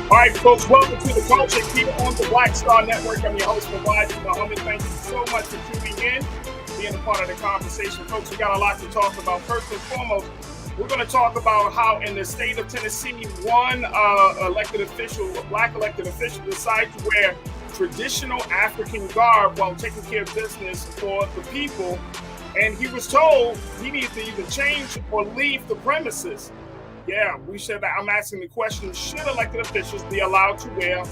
All right, folks, welcome to the culture here on the Black Star Network. I'm your host, Farajii. Thank you so much for tuning in, being a part of the conversation. Folks, we got a lot to talk about. First and foremost, we're going to talk about how in the state of Tennessee, one black elected official, decided to wear traditional African garb while taking care of business for the people. And he was told he needed to either change or leave the premises. Yeah, we said that. I'm asking the question, should elected officials be allowed to wear,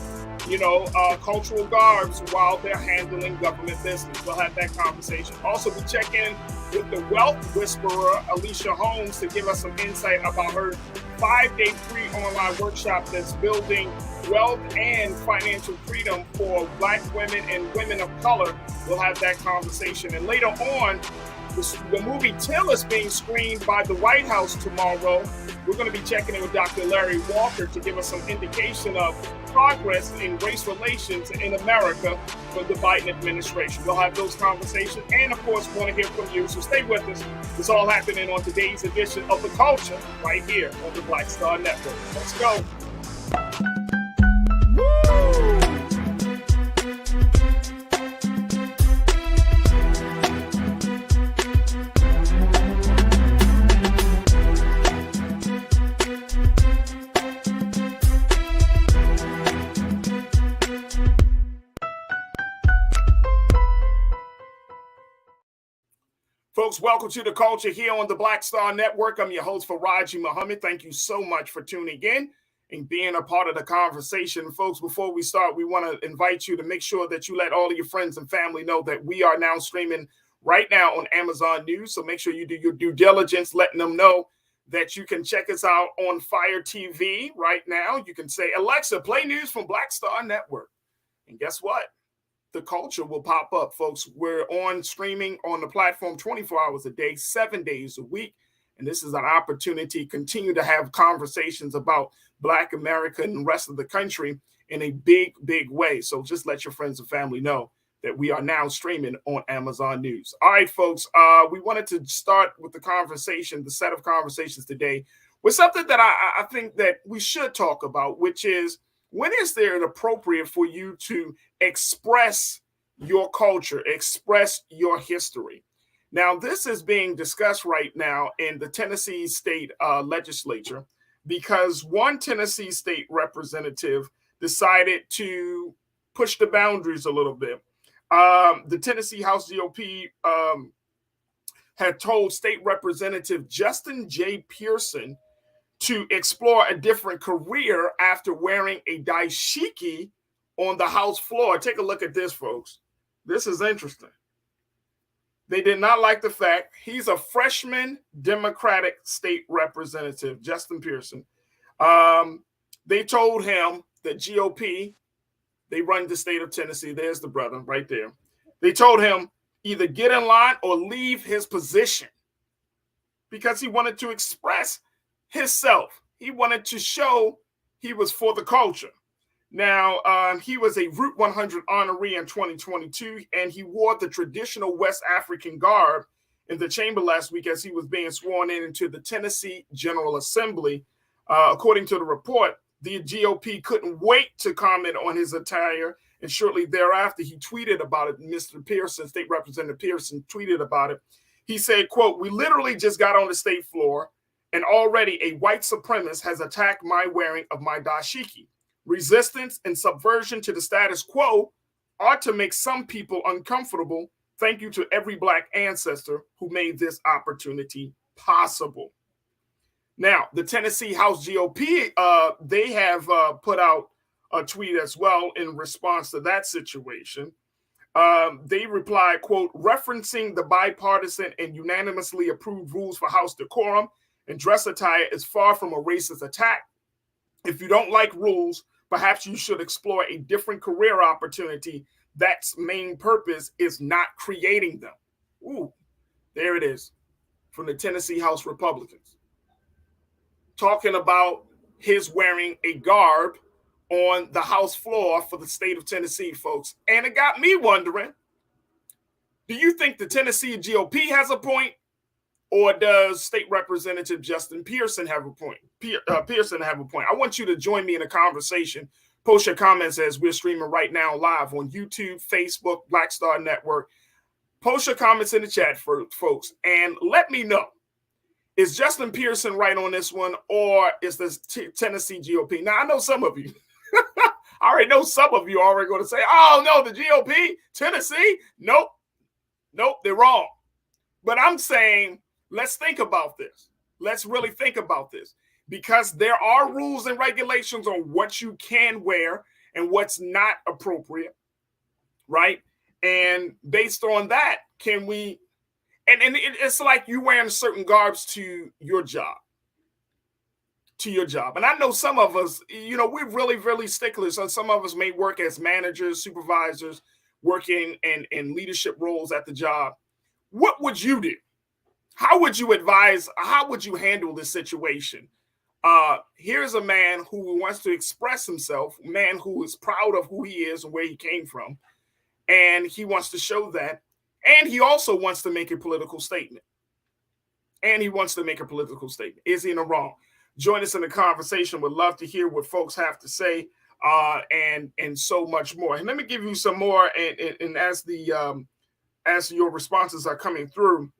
cultural garbs while they're handling government business? We'll have that conversation. Also, we check in with the wealth whisperer, Alicia Holmes, to give us some insight about her 5-day free online workshop that's building wealth and financial freedom for Black women and women of color. We'll have that conversation. And later on, the movie Till is being screened by the White House tomorrow. We're going to be checking in with Dr. Larry Walker to give us some indication of progress in race relations in America for the Biden administration. We'll have those conversations and, of course, want to hear from you. So stay with us. It's all happening on today's edition of The Culture right here on the Black Star Network. Let's go. Folks, welcome to the culture here on the Black Star Network. I'm your host, Farajii. Thank you so much for tuning in and being a part of the conversation. Folks, before we start, we want to invite you to make sure that you let all of your friends and family know that we are now streaming right now on Amazon News. So make sure you do your due diligence, letting them know that you can check us out on Fire TV right now. You can say, Alexa, play news from Black Star Network. And guess what? The culture will pop up, folks. We're on streaming on the platform 24 hours a day, 7 days a week. And this is an opportunity to continue to have conversations about Black America and the rest of the country in a big, big way. So just let your friends and family know that we are now streaming on Amazon News. All right, folks, we wanted to start with the set of conversations today with something that I think that we should talk about, which is, when is it appropriate for you to express your culture, express your history? Now, this is being discussed right now in the Tennessee state legislature because one Tennessee state representative decided to push the boundaries a little bit. The Tennessee House GOP had told State Representative Justin J. Pearson to explore a different career after wearing a dashiki on the House floor. Take a look at this, folks. This is interesting. They did not like the fact he's a freshman Democratic state representative, Justin Pearson. They told him that GOP, they run the state of Tennessee. There's the brother right there. They told him either get in line or leave his position because he wanted to express himself. He wanted to show he was for the culture. Now, he was a Route 100 honoree in 2022, and he wore the traditional West African garb in the chamber last week as he was being sworn in into the Tennessee General Assembly. According to the report, the GOP couldn't wait to comment on his attire, and shortly thereafter, he tweeted about it. Mr. Pearson, State Representative Pearson, tweeted about it. He said, quote, "We literally just got on the state floor, and already a white supremacist has attacked my wearing of my dashiki. Resistance and subversion to the status quo ought to make some people uncomfortable. Thank you to every Black ancestor who made this opportunity possible." Now, the Tennessee House GOP, they have put out a tweet as well in response to that situation. They replied, quote, "Referencing the bipartisan and unanimously approved rules for House decorum and dress attire is far from a racist attack. If you don't like rules, perhaps you should explore a different career opportunity. That's main purpose is not creating them." Ooh, there it is from the Tennessee House Republicans. Talking about his wearing a garb on the House floor for the state of Tennessee, folks. And it got me wondering, do you think the Tennessee GOP has a point? or does State Representative Justin Pearson have a point? Pearson have a point? I want you to join me in a conversation. Post your comments as we're streaming right now live on YouTube, Facebook, Black Star Network. Post your comments in the chat, for folks, and let me know. Is Justin Pearson right on this one, or is this Tennessee GOP? Now, I know some of you. I already know some of you are already going to say, oh, no, the GOP, Tennessee? Nope, they're wrong. But I'm saying, let's think about this. Let's really think about this, because there are rules and regulations on what you can wear and what's not appropriate, right? And based on that, can we, and it's like you wearing certain garbs to your job. And I know some of us, we're really, really sticklers. And some of us may work as managers, supervisors, working in leadership roles at the job. What would you do? How would you advise? How would you handle this situation? Here's a man who wants to express himself, a man who is proud of who he is and where he came from. And he wants to show that. And he also wants to make a political statement. Is he in the wrong? Join us in the conversation. Would love to hear what folks have to say, and so much more. And let me give you some more. And as your responses are coming through,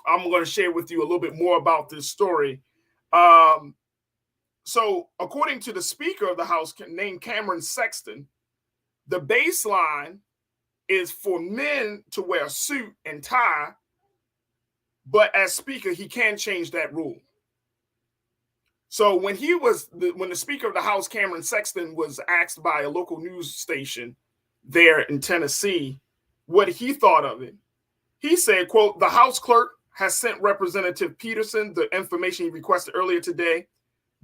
I'm going to share with you a little bit more about this story. So, according to the Speaker of the House, named Cameron Sexton, the baseline is for men to wear a suit and tie, but as Speaker, he can change that rule. So when the Speaker of the House, Cameron Sexton, was asked by a local news station there in Tennessee what he thought of it, he said, quote, "The House clerk has sent Representative Peterson the information he requested earlier today.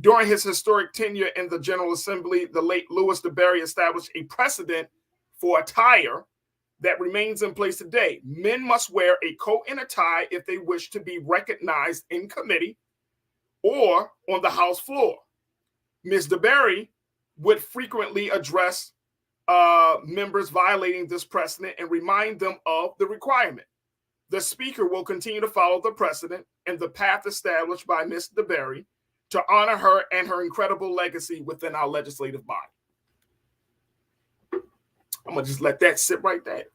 During his historic tenure in the General Assembly, the late Louis DeBerry established a precedent for attire that remains in place today. Men must wear a coat and a tie if they wish to be recognized in committee or on the House floor. Ms. DeBerry would frequently address members violating this precedent and remind them of the requirement. The Speaker will continue to follow the precedent and the path established by Ms. DeBerry to honor her and her incredible legacy within our legislative body." I'm going to just let that sit right there.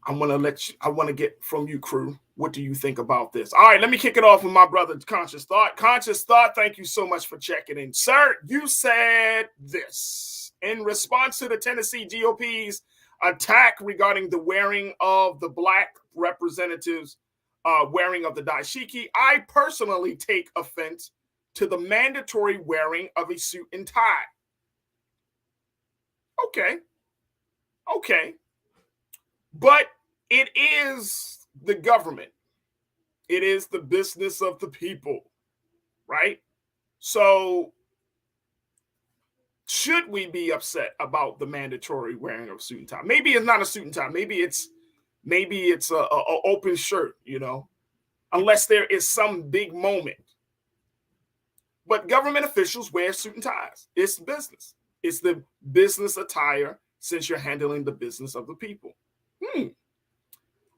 I want to get from you, crew. What do you think about this? All right, let me kick it off with my brother, Conscious Thought. Conscious Thought, thank you so much for checking in. Sir, you said this in response to the Tennessee GOP's attack regarding the wearing of the black representatives' wearing of the dashiki. I personally take offense to the mandatory wearing of a suit and tie. Okay. But it is the government. It is the business of the people, right? So should we be upset about the mandatory wearing of a suit and tie? Maybe it's not a suit and tie. Maybe it's a open shirt, unless there is some big moment. But government officials wear suit and ties. It's business. It's the business attire, since you're handling the business of the people.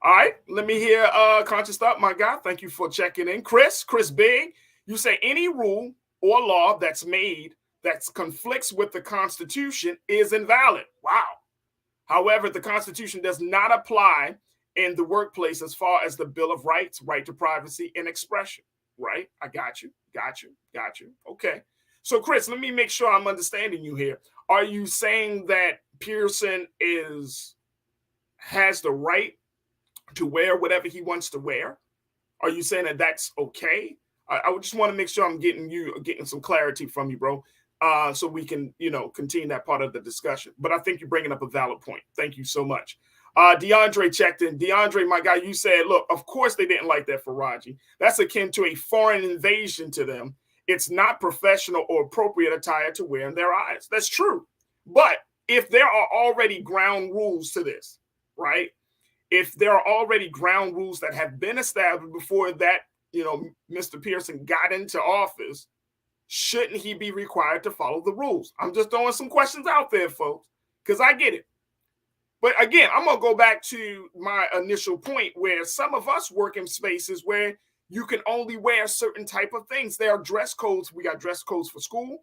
All right, let me hear Conscious Thought, my guy. Thank you for checking in. Chris Big, you say any rule or law that's made that conflicts with the Constitution is invalid. Wow. However, the Constitution does not apply in the workplace as far as the Bill of Rights, right to privacy and expression, right? I got you. Okay. So, Chris, let me make sure I'm understanding you here. Are you saying that Pearson has the right to wear whatever he wants to wear? Are you saying that that's okay? I would just want to make sure I'm getting some clarity from you, bro, so we can, continue that part of the discussion. But I think you're bringing up a valid point. Thank you so much. DeAndre checked in. DeAndre, my guy, you said, look, of course they didn't like that, Farajii. That's akin to a foreign invasion to them. It's not professional or appropriate attire to wear in their eyes. That's true. But if there are already ground rules to this, right? If there are already ground rules that have been established before that, Mr. Pearson got into office, shouldn't he be required to follow the rules? I'm just throwing some questions out there, folks, because I get it. But again, I'm going to go back to my initial point where some of us work in spaces where you can only wear certain type of things. There are dress codes. We got dress codes for school.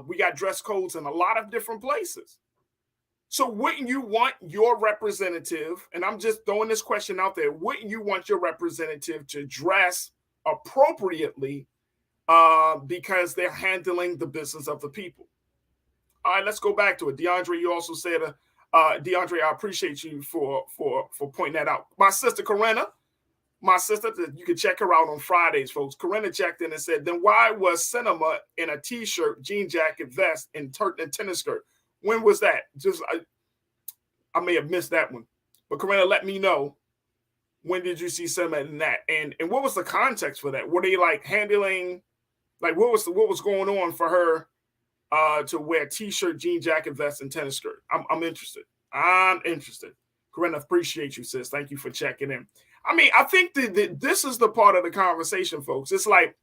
We got dress codes in a lot of different places. So wouldn't you want your representative, and I'm just throwing this question out there, wouldn't you want your representative to dress appropriately because they're handling the business of the people? All right, let's go back to it. DeAndre, you also said, DeAndre, I appreciate you for pointing that out. My sister Corinna, you can check her out on Fridays, folks. Corinna checked in and said, then why was Cinema in a T-shirt, jean jacket, vest, and tennis skirt? When was that? I may have missed that one. But Corinna, let me know, when did you see Cinema in that? And what was the context for that? Were they like handling, like what was going on for her to wear T-shirt, jean jacket, vest, and tennis skirt? I'm interested. Corinna, appreciate you, sis. Thank you for checking in. I mean, I think that this is the part of the conversation, folks. It's like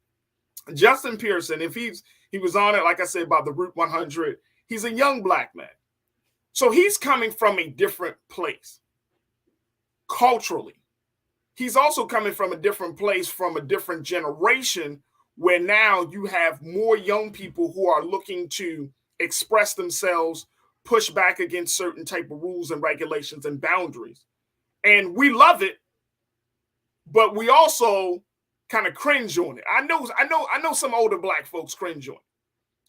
Justin Pearson, if he was on it, like I said, about the Route 100, he's a young black man. So he's coming from a different place culturally. He's also coming from a different place, from a different generation, where now you have more young people who are looking to express themselves, push back against certain type of rules and regulations and boundaries. And we love it, but we also kind of cringe on it. I know some older black folks cringe on it.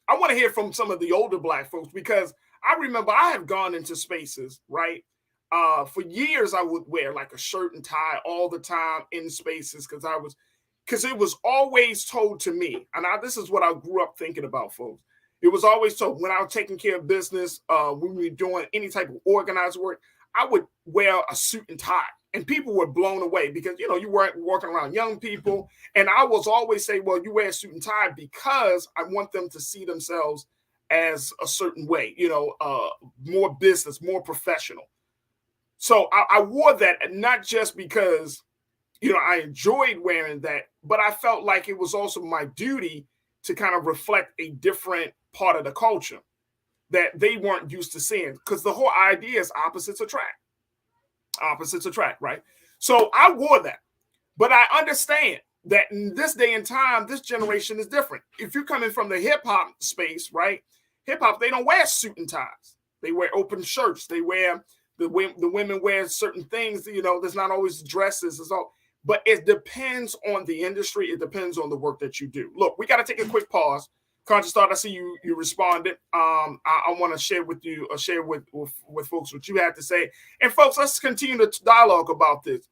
I want to hear from some of the older black folks, because I remember I have gone into spaces, right? For years, I would wear like a shirt and tie all the time in spaces because it was always told to me, and this is what I grew up thinking about, folks. It was always told when I was taking care of business, when we were doing any type of organized work, I would wear a suit and tie. And people were blown away because, you weren't walking around young people. And I was always say, well, you wear a suit and tie because I want them to see themselves as a certain way, more business, more professional. So I wore that, and not just because, I enjoyed wearing that, but I felt like it was also my duty to kind of reflect a different part of the culture that they weren't used to seeing. Because the whole idea is opposites attract. Opposites attract, right? So I wore that. But I understand that in this day and time, this generation is different. If you're coming from the hip-hop space, right? Hip-hop, they don't wear suit and ties. They wear open shirts. They wear, the women wear certain things, there's not always dresses. It's all, but it depends on the industry. It depends on the work that you do. Look, we got to take a quick pause. Conscious Thought, I see you responded. I want to share with you, with folks what you had to say. And folks, let's continue to dialogue about this.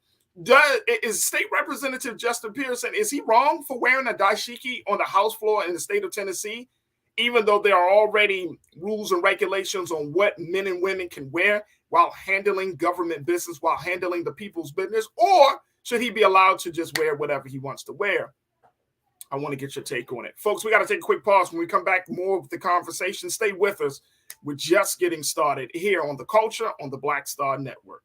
Is State Representative Justin Pearson, is he wrong for wearing a dashiki on the House floor in the state of Tennessee, even though there are already rules and regulations on what men and women can wear while handling government business, while handling the people's business? Or should he be allowed to just wear whatever he wants to wear? I want to get your take on it. Folks, we got to take a quick pause. When we come back, more of the conversation. Stay with us. We're just getting started here on The Culture on the Black Star Network.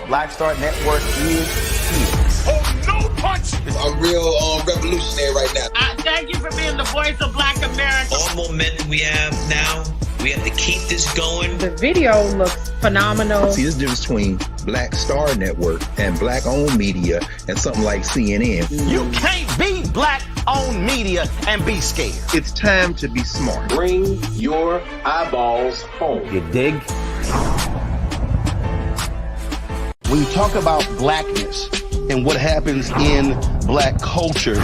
Black Star Network is here. Oh, no punch! I'm real revolutionary right now. Thank you for being the voice of Black America. All momentum we have now, we have to keep this going. The video looks phenomenal. See, this difference between Black Star Network and black-owned media and something like CNN. You can't be black-owned media and be scared. It's time to be smart. Bring your eyeballs home. You dig? When you talk about blackness and what happens in black culture,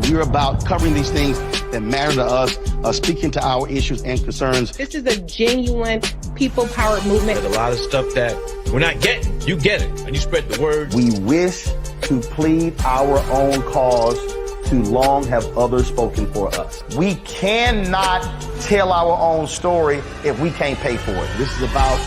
we're about covering these things that matter to us, speaking to our issues and concerns. This is a genuine people-powered movement. There's a lot of stuff that we're not getting. You get it, and you spread the word. We wish to plead our own cause. Too long have others spoken for us. We cannot tell our own story if we can't pay for it. This is about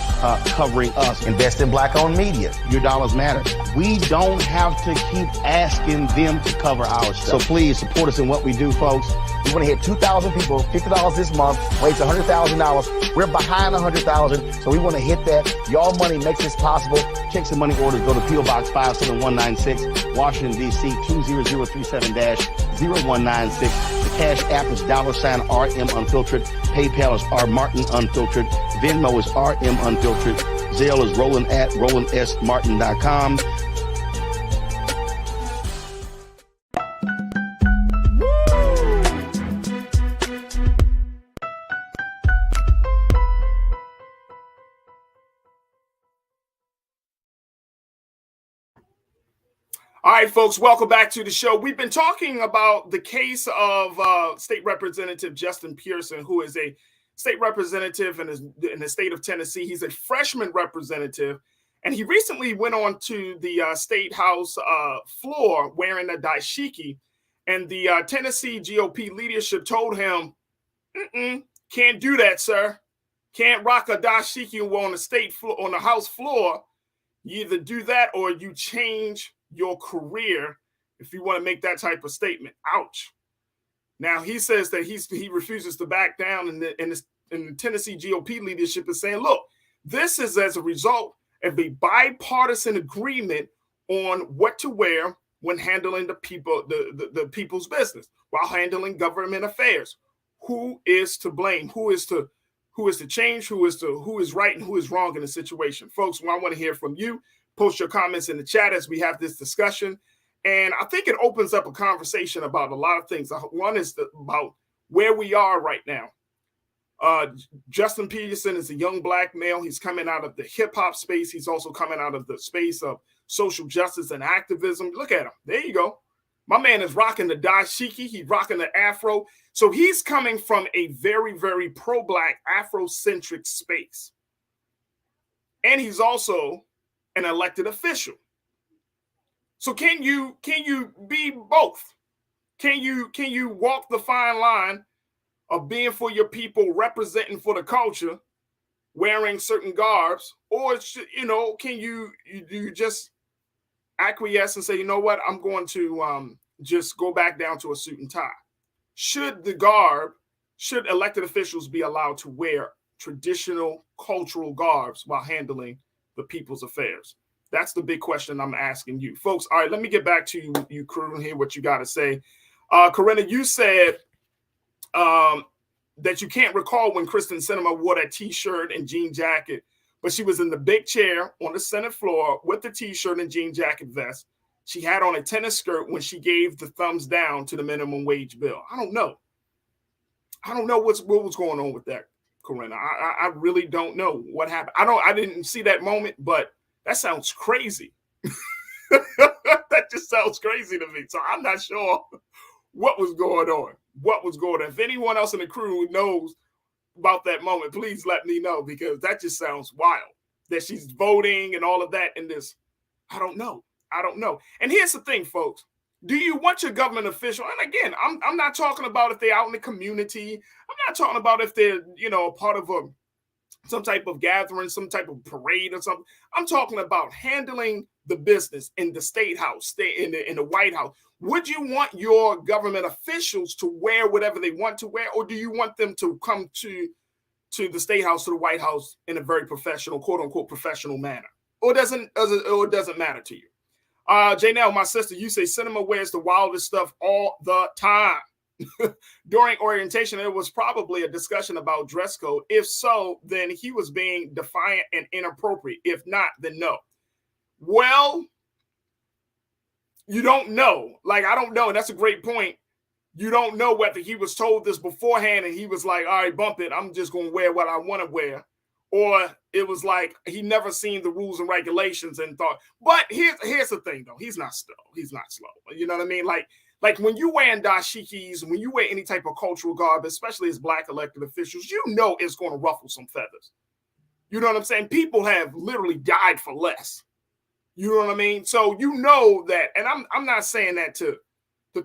covering us. Invest in black-owned media. Your dollars matter. We don't have to keep asking them to cover our stuff. So please support us in what we do, folks. We want to hit 2,000 people, $50 this month, raise $100,000. We're behind 100,000, so we want to hit that. Y'all money makes this possible. Checks and money orders go to P.O. Box 57196, Washington, D.C. 20037-0196. The Cash App is $RM Unfiltered. PayPal is R Martin Unfiltered. Venmo is RM Unfiltered. Zelle is Roland at RolandSMartin.com. All right, folks, welcome back to the show. We've been talking about the case of State Representative Justin Pearson, who is a state representative in the state of Tennessee. He's a freshman representative, and he recently went on to the state house floor wearing a dashiki, and the Tennessee GOP leadership told him, can't do that, sir. Can't rock a dashiki on the state floor, on the house floor. You either do that or you change your career if you want to make that type of statement. Ouch. Now he says that he refuses to back down, and the Tennessee GOP leadership is saying, look, this is as a result of a bipartisan agreement on what to wear when handling the people's business, while handling government affairs. Who is to blame? Who is to change? Who is right and who is wrong in the situation? Folks, I want to hear from you. Post your comments in the chat as we have this discussion. And I think it opens up a conversation about a lot of things. One is about where we are right now. Justin Pearson is a young black male. He's coming out of the hip hop space. He's also coming out of the space of social justice and activism. Look at him. There you go. My man is rocking the dashiki. He's rocking the afro. So he's coming from a very, very pro-black Afrocentric space. And he's also an elected official. So can you be both? Can you walk the fine line of being for your people, representing for the culture, wearing certain garbs, or can you just acquiesce and say, you know what, I'm going to just go back down to a suit and tie? Should elected officials be allowed to wear traditional cultural garbs while handling the people's affairs? That's the big question I'm asking you, folks. All right, let me get back to you, crew, and hear what you got to say. Corinna, you said that you can't recall when Kristen Sinema wore that T-shirt and jean jacket, but she was in the big chair on the Senate floor with the T-shirt and jean jacket vest. She had on a tennis skirt when she gave the thumbs down to the minimum wage bill. I don't know what was going on with that, Corinna. I really don't know what happened. I didn't see that moment, but that sounds crazy. That just sounds crazy to me. So I'm not sure what was going on. If anyone else in the crew knows about that moment, please let me know, because that just sounds wild. That she's voting and all of that in this. I don't know. And here's the thing, folks. Do you want your government official? And again, I'm not talking about if they're out in the community. I'm not talking about if they're, part of some type of gathering, some type of parade or something. I'm talking about handling the business in the state house, in the White House. Would you want your government officials to wear whatever they want to wear, or do you want them to come to the state house, to the White House, in a very professional, quote unquote, professional manner? Or it doesn't matter to you? Janelle, my sister, you say Sinema wears the wildest stuff all the time. During orientation, there was probably a discussion about dress code. If so, then he was being defiant and inappropriate. If not, then no. Well, you don't know. I don't know. That's a great point. You don't know whether he was told this beforehand and he was like, all right, bump it. I'm just going to wear what I want to wear. Or it was like he never seen the rules and regulations and thought. But here's the thing, though. He's not slow. You know what I mean? Like when you wearing dashikis, when you wear any type of cultural garb, especially as black elected officials, it's going to ruffle some feathers. You know what I'm saying? People have literally died for less. You know what I mean? So you know that, and I'm not saying that to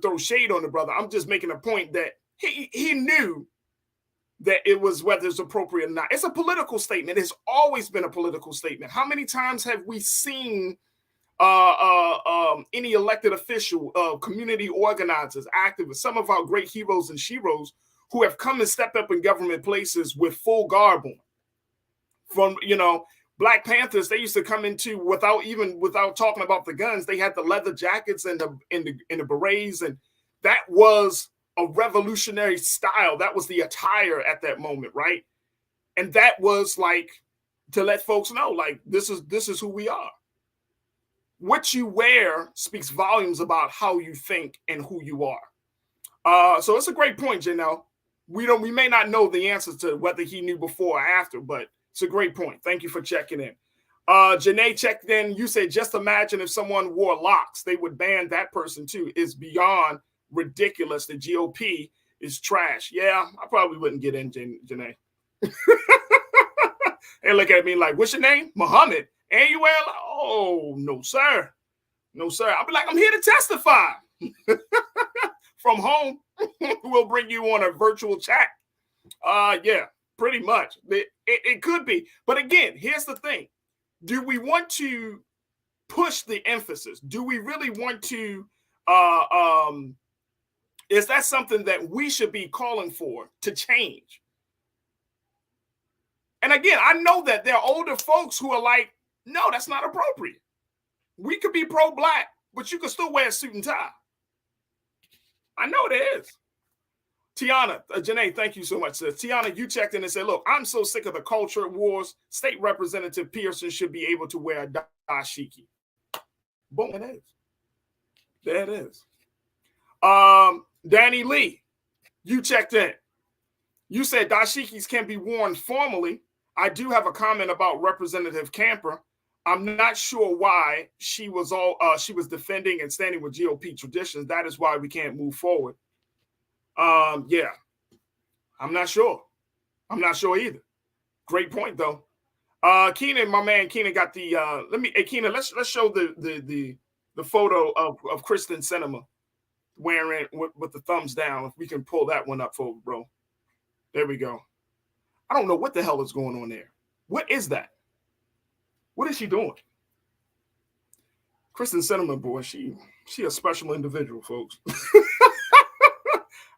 throw shade on the brother. I'm just making a point that he knew that it was whether it's appropriate or not. It's a political statement. It's always been a political statement. How many times have we seen any elected official, community organizers, activists, some of our great heroes and sheroes who have come and stepped up in government places with full garb on? From, Black Panthers, they used to come into without talking about the guns. They had the leather jackets and the berets, and that was a revolutionary style. That was the attire at that moment, right? And that was like to let folks know, like, this is who we are. What you wear speaks volumes about how you think and who you are. So it's a great point, Janelle. We may not know the answers to whether he knew before or after, but it's a great point. Thank you for checking in. Janae checked in. You said, just imagine if someone wore locks, they would ban that person too. It's beyond ridiculous. The GOP is trash. Yeah, I probably wouldn't get in, Janae. They look at me like, what's your name? Muhammad. And you wear, oh, no, sir. No, sir. I'll be like, I'm here to testify. From home, we'll bring you on a virtual chat. Yeah, pretty much. It could be. But again, here's the thing. Do we want to push the emphasis? Do we really want to is that something that we should be calling for to change? And again, I know that there are older folks who are like, no, that's not appropriate. We could be pro-Black, but you could still wear a suit and tie. I know there is. Tiana, Janae, thank you so much, sis. Tiana, you checked in and said, look, I'm so sick of the culture wars. State Representative Pearson should be able to wear a dashiki. Boom, it is. There it is. Danny Lee, you checked in. You said dashikis can be worn formally. I do have a comment about Representative Camper. I'm not sure why she was defending and standing with GOP traditions. That is why we can't move forward. Yeah, I'm not sure. I'm not sure either. Great point though. Keenan, my man Keenan got the Keenan, let's show the photo of Kristen Sinema wearing with the thumbs down. If we can pull that one up for bro. There we go. I don't know what the hell is going on there. What is that? What is she doing? Kristen Sinema, boy, she a special individual, folks.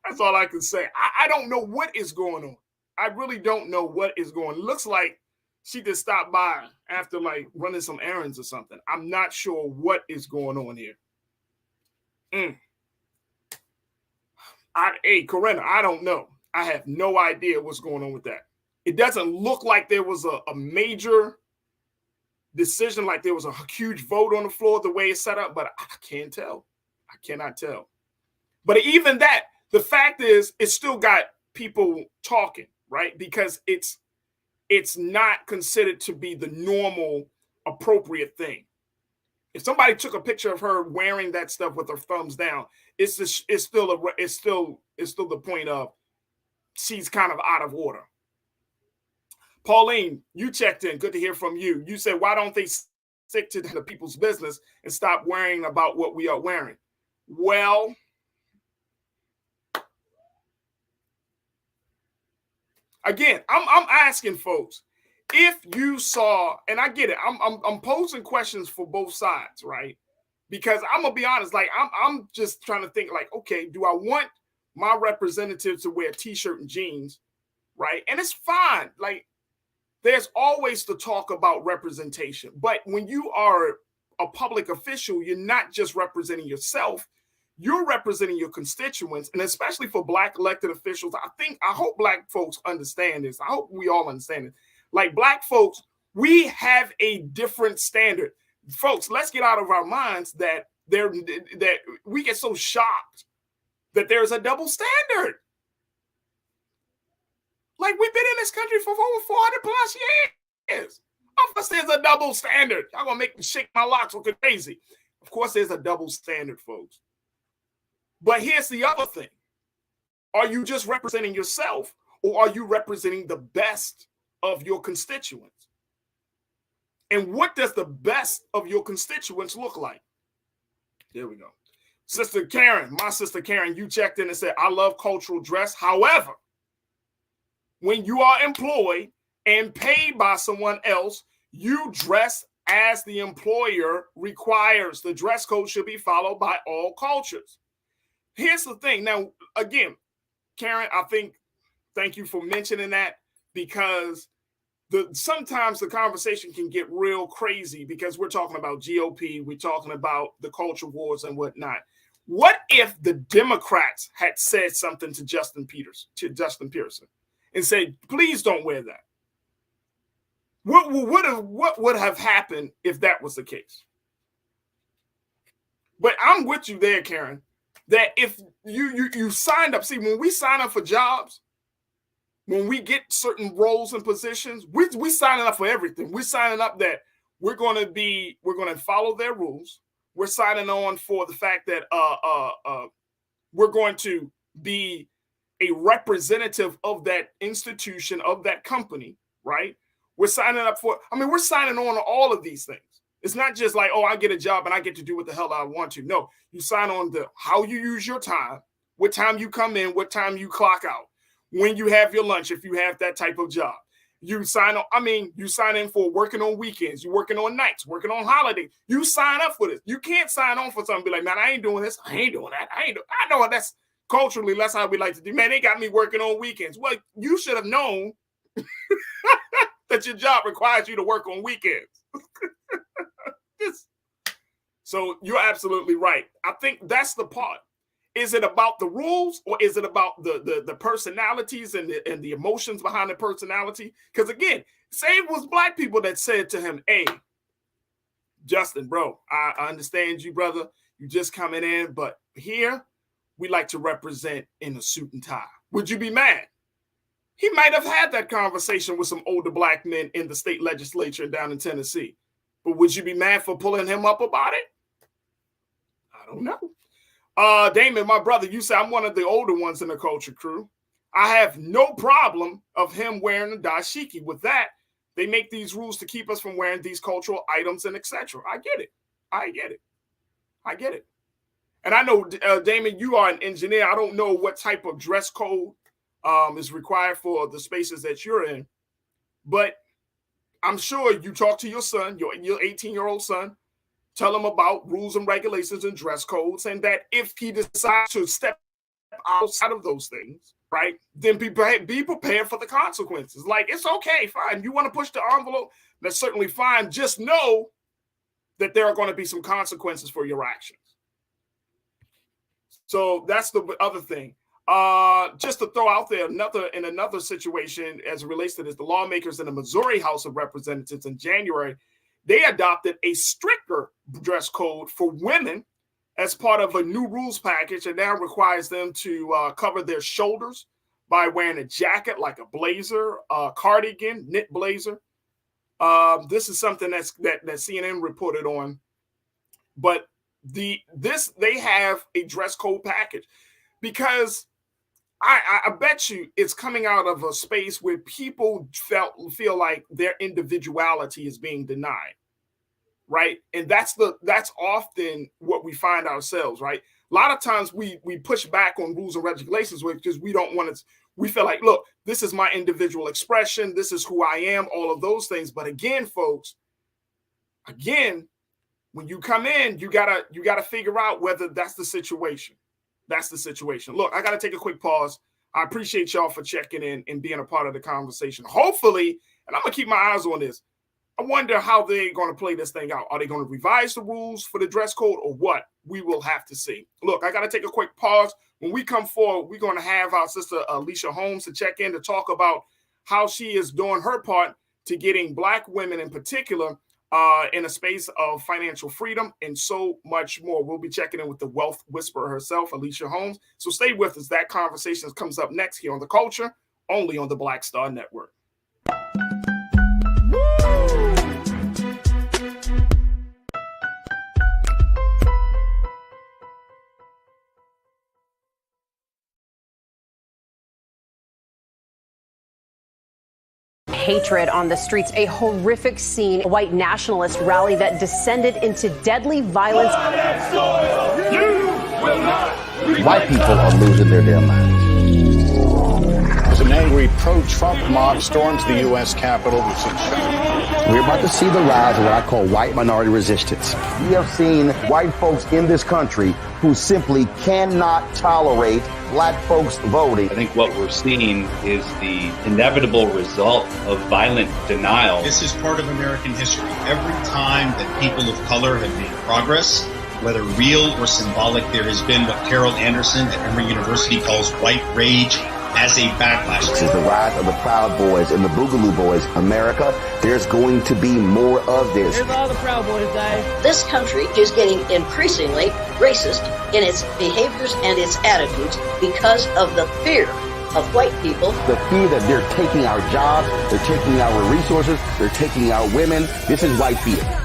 That's all I can say. I don't know what is going on. I really don't know what is going on. It looks like she just stopped by after like running some errands or something. I'm not sure what is going on here. Hey, Corinna, I don't know. I have no idea what's going on with that. It doesn't look like there was a major decision, like there was a huge vote on the floor the way it's set up, but I can't tell. I cannot tell. But even that, the fact is, it's still got people talking, right? Because it's not considered to be the normal, appropriate thing. If somebody took a picture of her wearing that stuff with her thumbs down, it's still the point of she's kind of out of order. Pauline, you checked in. Good to hear from you. You said, why don't they stick to the people's business and stop worrying about what we are wearing? Well, again, I'm asking folks, if you saw, and I get it, I'm posing questions for both sides, right? Because I'm gonna be honest, like I'm just trying to think, like, okay, do I want my representatives to wear a t-shirt and jeans, right? And it's fine. Like, there's always the talk about representation, but when you are a public official, you're not just representing yourself, you're representing your constituents. And especially for Black elected officials, I hope Black folks understand this. I hope we all understand it. Like, Black folks, we have a different standard. Folks, let's get out of our minds that we get so shocked that there's a double standard. Like, we've been in this country for over 400 plus years. Of course, there's a double standard. Y'all gonna make me shake my locks looking crazy. Of course, there's a double standard, folks. But here's the other thing. Are you just representing yourself, or are you representing the best of your constituents? And what does the best of your constituents look like? There we go. Sister Karen, my sister Karen, you checked in and said, I love cultural dress. However, when you are employed and paid by someone else, you dress as the employer requires. The dress code should be followed by all cultures. Here's the thing. Now, again, Karen, thank you for mentioning that, because sometimes the conversation can get real crazy because we're talking about GOP, we're talking about the culture wars and whatnot. What if the Democrats had said something to Justin Pearson and said, please don't wear that? What would have happened if that was the case? But I'm with you there, Karen, that if you signed up, see, when we sign up for jobs, when we get certain roles and positions, we signing up for everything. We're signing up that we're going to follow their rules. We're signing on for the fact that we're going to be a representative of that institution, of that company, right? We're signing up for, we're signing on to all of these things. It's not just like, oh, I get a job and I get to do what the hell I want to. No, you sign on to how you use your time, what time you come in, what time you clock out, when you have your lunch, if you have that type of job. You sign on, you sign in for working on weekends, you're working on nights, working on holidays. You sign up for this. You can't sign on for something and be like, man, I ain't doing this. I ain't doing that. I know that's culturally, that's how we like to do. Man, they got me working on weekends. Well, you should have known that your job requires you to work on weekends. So you're absolutely right. I think that's the part. Is it about the rules, or is it about the personalities and the emotions behind the personality? Because again, say it was black people that said to him, hey, Justin, bro, I understand you, brother. You just coming in, but here we like to represent in a suit and tie. Would you be mad? He might have had that conversation with some older black men in the state legislature down in Tennessee. But would you be mad for pulling him up about it? I don't know. Damon, my brother, you say I'm one of the older ones in the culture crew. I have no problem of him wearing a dashiki. With that, they make these rules to keep us from wearing these cultural items and etc. I get it. And I know, Damon, you are an engineer. I don't know what type of dress code is required for the spaces that you're in, but I'm sure you talk to your son, your 18-year-old son, tell him about rules and regulations and dress codes, and that if he decides to step outside of those things, right, then be prepared for the consequences. Like, it's okay, fine. You want to push the envelope? That's certainly fine. Just know that there are going to be some consequences for your actions. So that's the other thing. Just to throw out there another situation as it relates to this, the lawmakers in the Missouri House of Representatives in January, they adopted a stricter dress code for women as part of a new rules package, and now requires them to cover their shoulders by wearing a jacket like a blazer, a cardigan, knit blazer. This is something that CNN reported on, but they have a dress code package because I bet you it's coming out of a space where people feel like their individuality is being denied, right? And that's often what we find ourselves, right? A lot of times we push back on rules and regulations because we don't want to. We feel like, look, this is my individual expression. This is who I am. All of those things. But again, folks, when you come in, you gotta figure out whether that's the situation. That's the situation. Look, I got to take a quick pause. I appreciate y'all for checking in and being a part of the conversation. Hopefully, and I'm going to keep my eyes on this, I wonder how they're going to play this thing out. Are they going to revise the rules for the dress code or what? We will have to see. Look, I got to take a quick pause. When we come forward, we're going to have our sister Alicia Holmes to check in to talk about how she is doing her part to getting Black women in particular in a space of financial freedom and so much more. We'll be checking in with the wealth whisperer herself, Alicia Holmes. So stay with us. That conversation comes up next here on The Culture, only on the Black Star Network. Hatred on the streets, a horrific scene, a white nationalist rally that descended into deadly violence. White people are losing their damn minds. an angry pro-Trump mob storms the U.S. Capitol. We're about to see the rise of what I call white minority resistance. We have seen white folks in this country who simply cannot tolerate black folks voting. I think what we're seeing is the inevitable result of violent denial. This is part of American history. Every time that people of color have made progress, whether real or symbolic, there has been what Carol Anderson at Emory University calls white rage as a backlash. This is the rise of the Proud Boys and the Boogaloo Boys. America, there's going to be more of this. Here's all the Proud Boys, guys. This country is getting increasingly racist in its behaviors and its attitudes because of the fear of white people. The fear that they're taking our jobs, they're taking our resources, they're taking our women. This is white fear.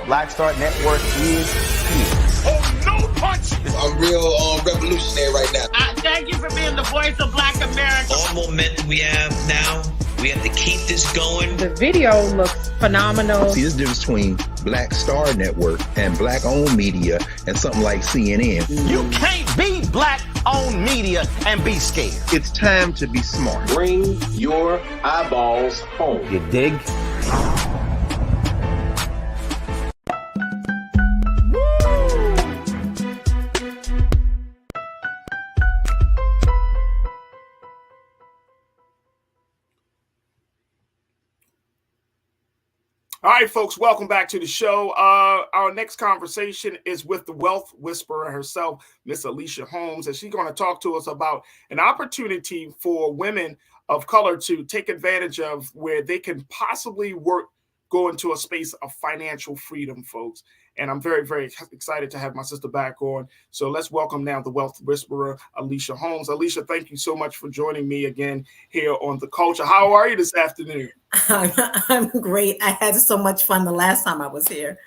Black Star Network is here. Oh, no punch! I'm real revolutionary right now. Thank you for being the voice of Black America. All momentum we have now, we have to keep this going. The video looks phenomenal. See, there's a difference between Black Star Network and black-owned media and something like CNN. You can't be black-owned media and be scared. It's time to be smart. Bring your eyeballs home. You dig? All right, folks, welcome back to the show. Our next conversation is with the wealth whisperer herself, Miss Alicia Holmes, and she's going to talk to us about an opportunity for women of color to take advantage of where they can possibly go into a space of financial freedom, folks. And I'm very, very excited to have my sister back on. So let's welcome now the wealth whisperer, Alicia Holmes. Alicia, thank you so much for joining me again here on The Culture. How are you this afternoon? I'm great. I had so much fun the last time I was here.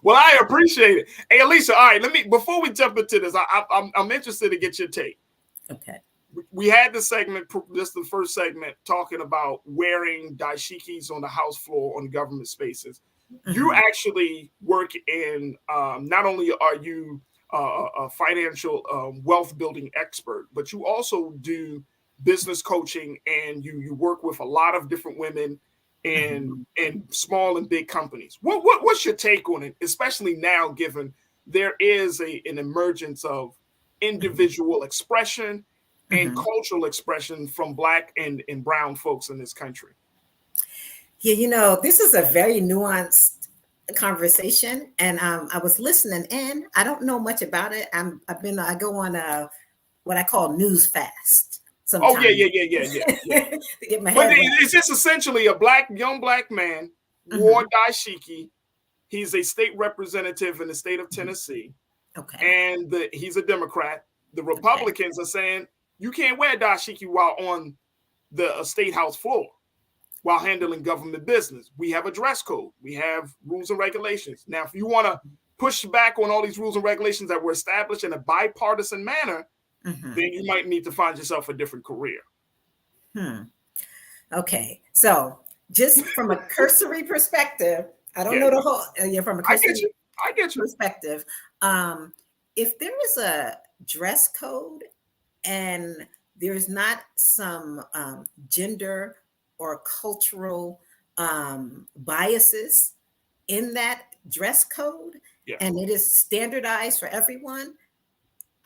Well, I appreciate it. Hey, Alicia, all right, before we jump into this, I'm interested to get your take. Okay. We had this segment, this is the first segment, talking about wearing dashikis on the house floor on government spaces. Mm-hmm. You actually work in, not only are you a financial wealth building expert, but you also do business coaching, and you work with a lot of different women in small and big companies. What's your take on it, especially now, given there is an emergence of individual expression and cultural expression from Black and brown folks in this country? Yeah, this is a very nuanced conversation, and I was listening in. I don't know much about it. I go on what I call news fast. Sometimes. Oh yeah. To get my head it's just essentially a young black man wore dashiki. He's a state representative in the state of Tennessee. Okay, and he's a Democrat. The Republicans are saying you can't wear dashiki while on the state house floor, while handling government business. We have a dress code. We have rules and regulations. Now, if you want to push back on all these rules and regulations that were established in a bipartisan manner, then you might need to find yourself a different career. Okay. So just from a cursory perspective, I don't know the whole, from a cursory I get you. Perspective. If there is a dress code and there's not some gender or cultural biases in that dress code, and it is standardized for everyone,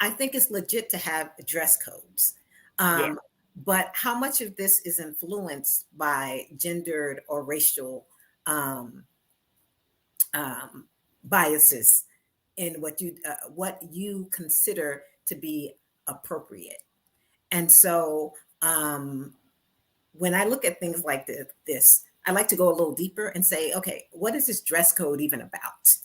I think it's legit to have dress codes. But how much of this is influenced by gendered or racial biases in what you consider to be appropriate? And so when I look at things like this, I like to go a little deeper and say, okay, what is this dress code even about?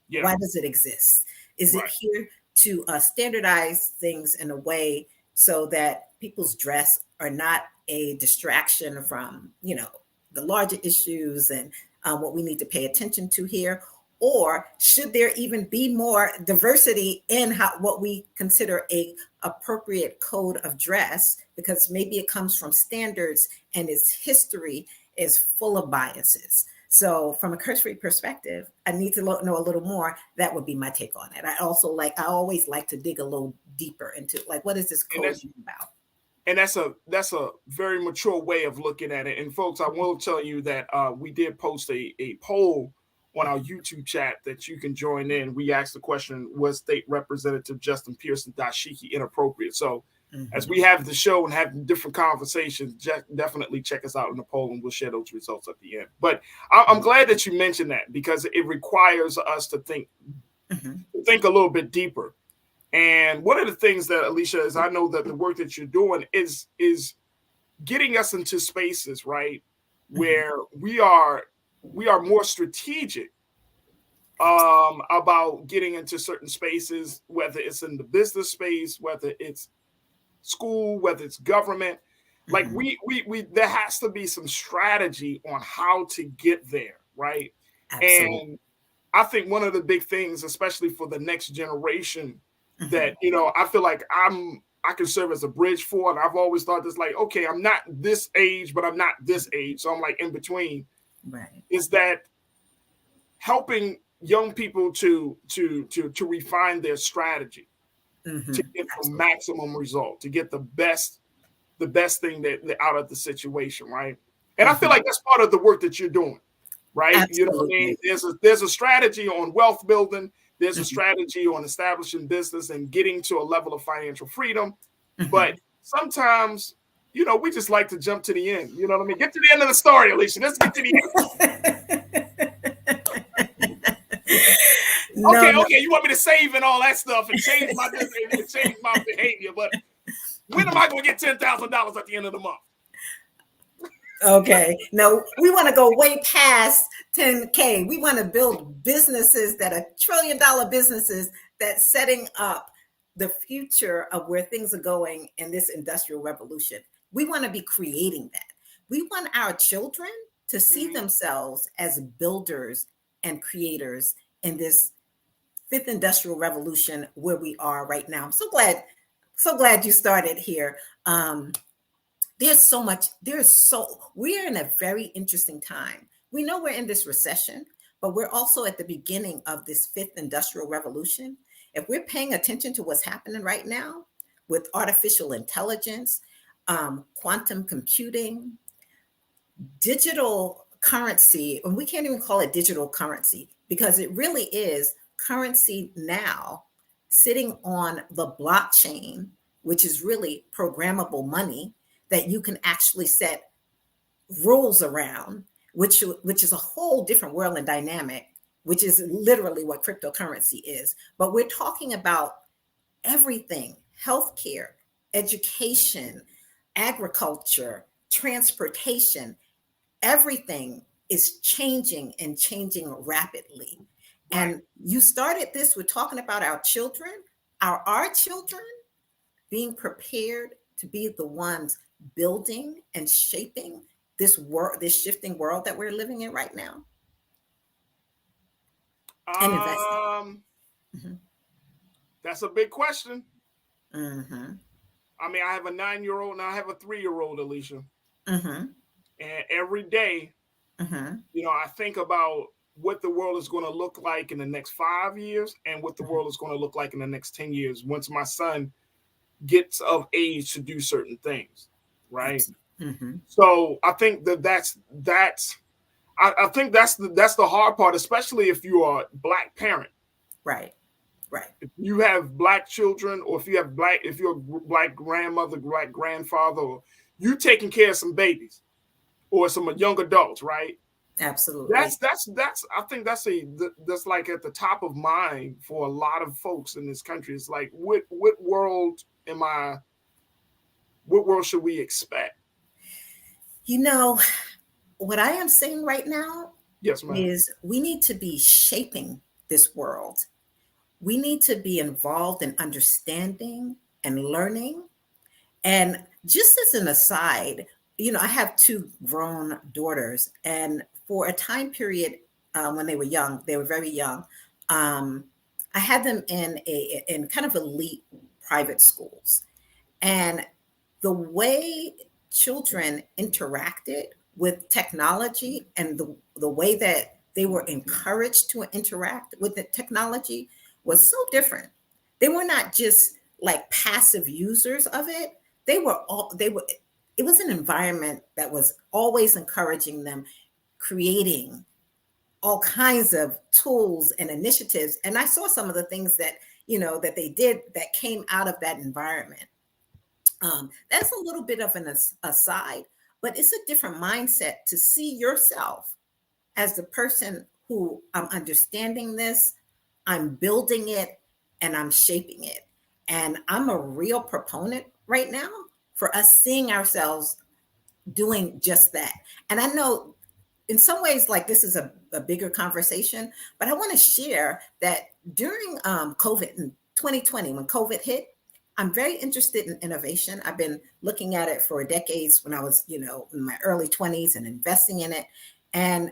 Why does it exist? Is it here to standardize things in a way so that people's dress are not a distraction from, the larger issues and what we need to pay attention to here? Or should there even be more diversity in what we consider a appropriate code of dress? Because maybe it comes from standards and its history is full of biases. So from a cursory perspective, I need to know a little more. That would be my take on it. I always like to dig a little deeper into like, what is this code about? And that's a very mature way of looking at it. And folks, I will tell you that we did post a poll on our YouTube chat that you can join in. We asked the question, was State Representative Justin Pearson dashiki inappropriate? So as we have the show and have different conversations, definitely check us out in the poll and we'll share those results at the end. But I'm glad that you mentioned that because it requires us to think a little bit deeper. And one of the things that, Alicia, is I know that the work that you're doing is getting us into spaces, right, where we are more strategic about getting into certain spaces, whether it's in the business space, whether it's school, whether it's government. Like we there has to be some strategy on how to get there, right? Absolutely. And I think one of the big things, especially for the next generation, that I feel like I can serve as a bridge for, and I've always thought this, like, okay, I'm not this age, but I'm not this age, so I'm like in between. Right. Is that helping young people to refine their strategy to get the maximum result, to get the best thing that out of the situation, right? And I feel like that's part of the work that you're doing, right? Absolutely. You know what I mean? There's a strategy on wealth building. There's a strategy on establishing business and getting to a level of financial freedom. But sometimes, we just like to jump to the end. You know what I mean? Get to the end of the story, Alicia. Let's get to the end. Okay. You want me to save and all that stuff and change my behavior, but when am I going to get $10,000 at the end of the month? Okay. No, we want to go way past 10K. We want to build businesses that are $1 trillion businesses that's setting up the future of where things are going in this industrial revolution. We want to be creating that. We want our children to see themselves as builders and creators in this fifth industrial revolution where we are right now. I'm so glad you started here. We're in a very interesting time. We know we're in this recession, but we're also at the beginning of this fifth industrial revolution. If we're paying attention to what's happening right now with artificial intelligence, quantum computing, digital currency, and we can't even call it digital currency because it really is currency now sitting on the blockchain, which is really programmable money that you can actually set rules around, which is a whole different world and dynamic, which is literally what cryptocurrency is. But we're talking about everything: healthcare, education, agriculture, transportation. Everything is changing and changing rapidly. And you started this with talking about our children, our children being prepared to be the ones building and shaping this world, this shifting world that we're living in right now. And investing. That's a big question. I mean, I have a 9-year-old and I have a 3-year-old, Alicia. And every day, I think about what the world is going to look like in the next 5 years and what the world is going to look like in the next 10 years once my son gets of age to do certain things, right? So I think that's I think that's the hard part, especially if you are a Black parent. Right. If you have Black children, or if you're a Black grandmother, Black grandfather, or you taking care of some babies or some young adults, right? Absolutely. That's I think that's like at the top of mind for a lot of folks in this country. It's like, what world should we expect? What I am saying right now is we need to be shaping this world. We need to be involved in understanding and learning. And just as an aside, I have 2 grown daughters, and for a time period when they were young. They were very young. I had them in kind of elite private schools, and the way children interacted with technology and the way that they were encouraged to interact with the technology was so different. They were not just like passive users of it. It was an environment that was always encouraging them, creating all kinds of tools and initiatives. And I saw some of the things that, that they did that came out of that environment. That's a little bit of an aside, but it's a different mindset to see yourself as the person who I'm understanding this, I'm building it, and I'm shaping it. And I'm a real proponent right now for us seeing ourselves doing just that. And I know in some ways, like this is a bigger conversation, but I want to share that during COVID in 2020, when COVID hit, I'm very interested in innovation. I've been looking at it for decades when I was, in my early 20s and investing in it and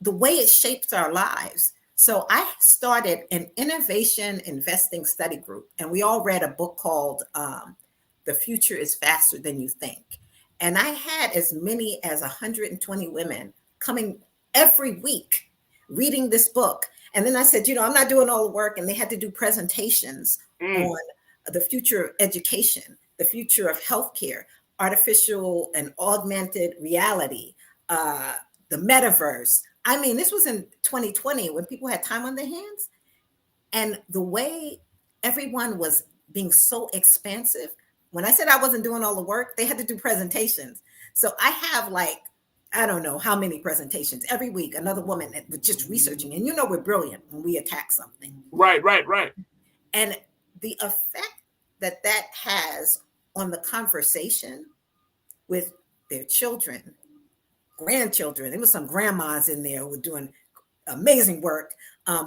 the way it shapes our lives. So I started an innovation investing study group, and we all read a book called The Future is Faster Than You Think. And I had as many as 120 women coming every week reading this book. And then I said, I'm not doing all the work. And they had to do presentations on the future of education, the future of healthcare, artificial and augmented reality, the metaverse. I mean, this was in 2020 when people had time on their hands. And the way everyone was being so expansive, when I said I wasn't doing all the work, they had to do presentations. So I have I don't know how many presentations every week, another woman that was just researching. And we're brilliant when we attack something. Right. And the effect that has on the conversation with their children, grandchildren. There was some grandmas in there who were doing amazing work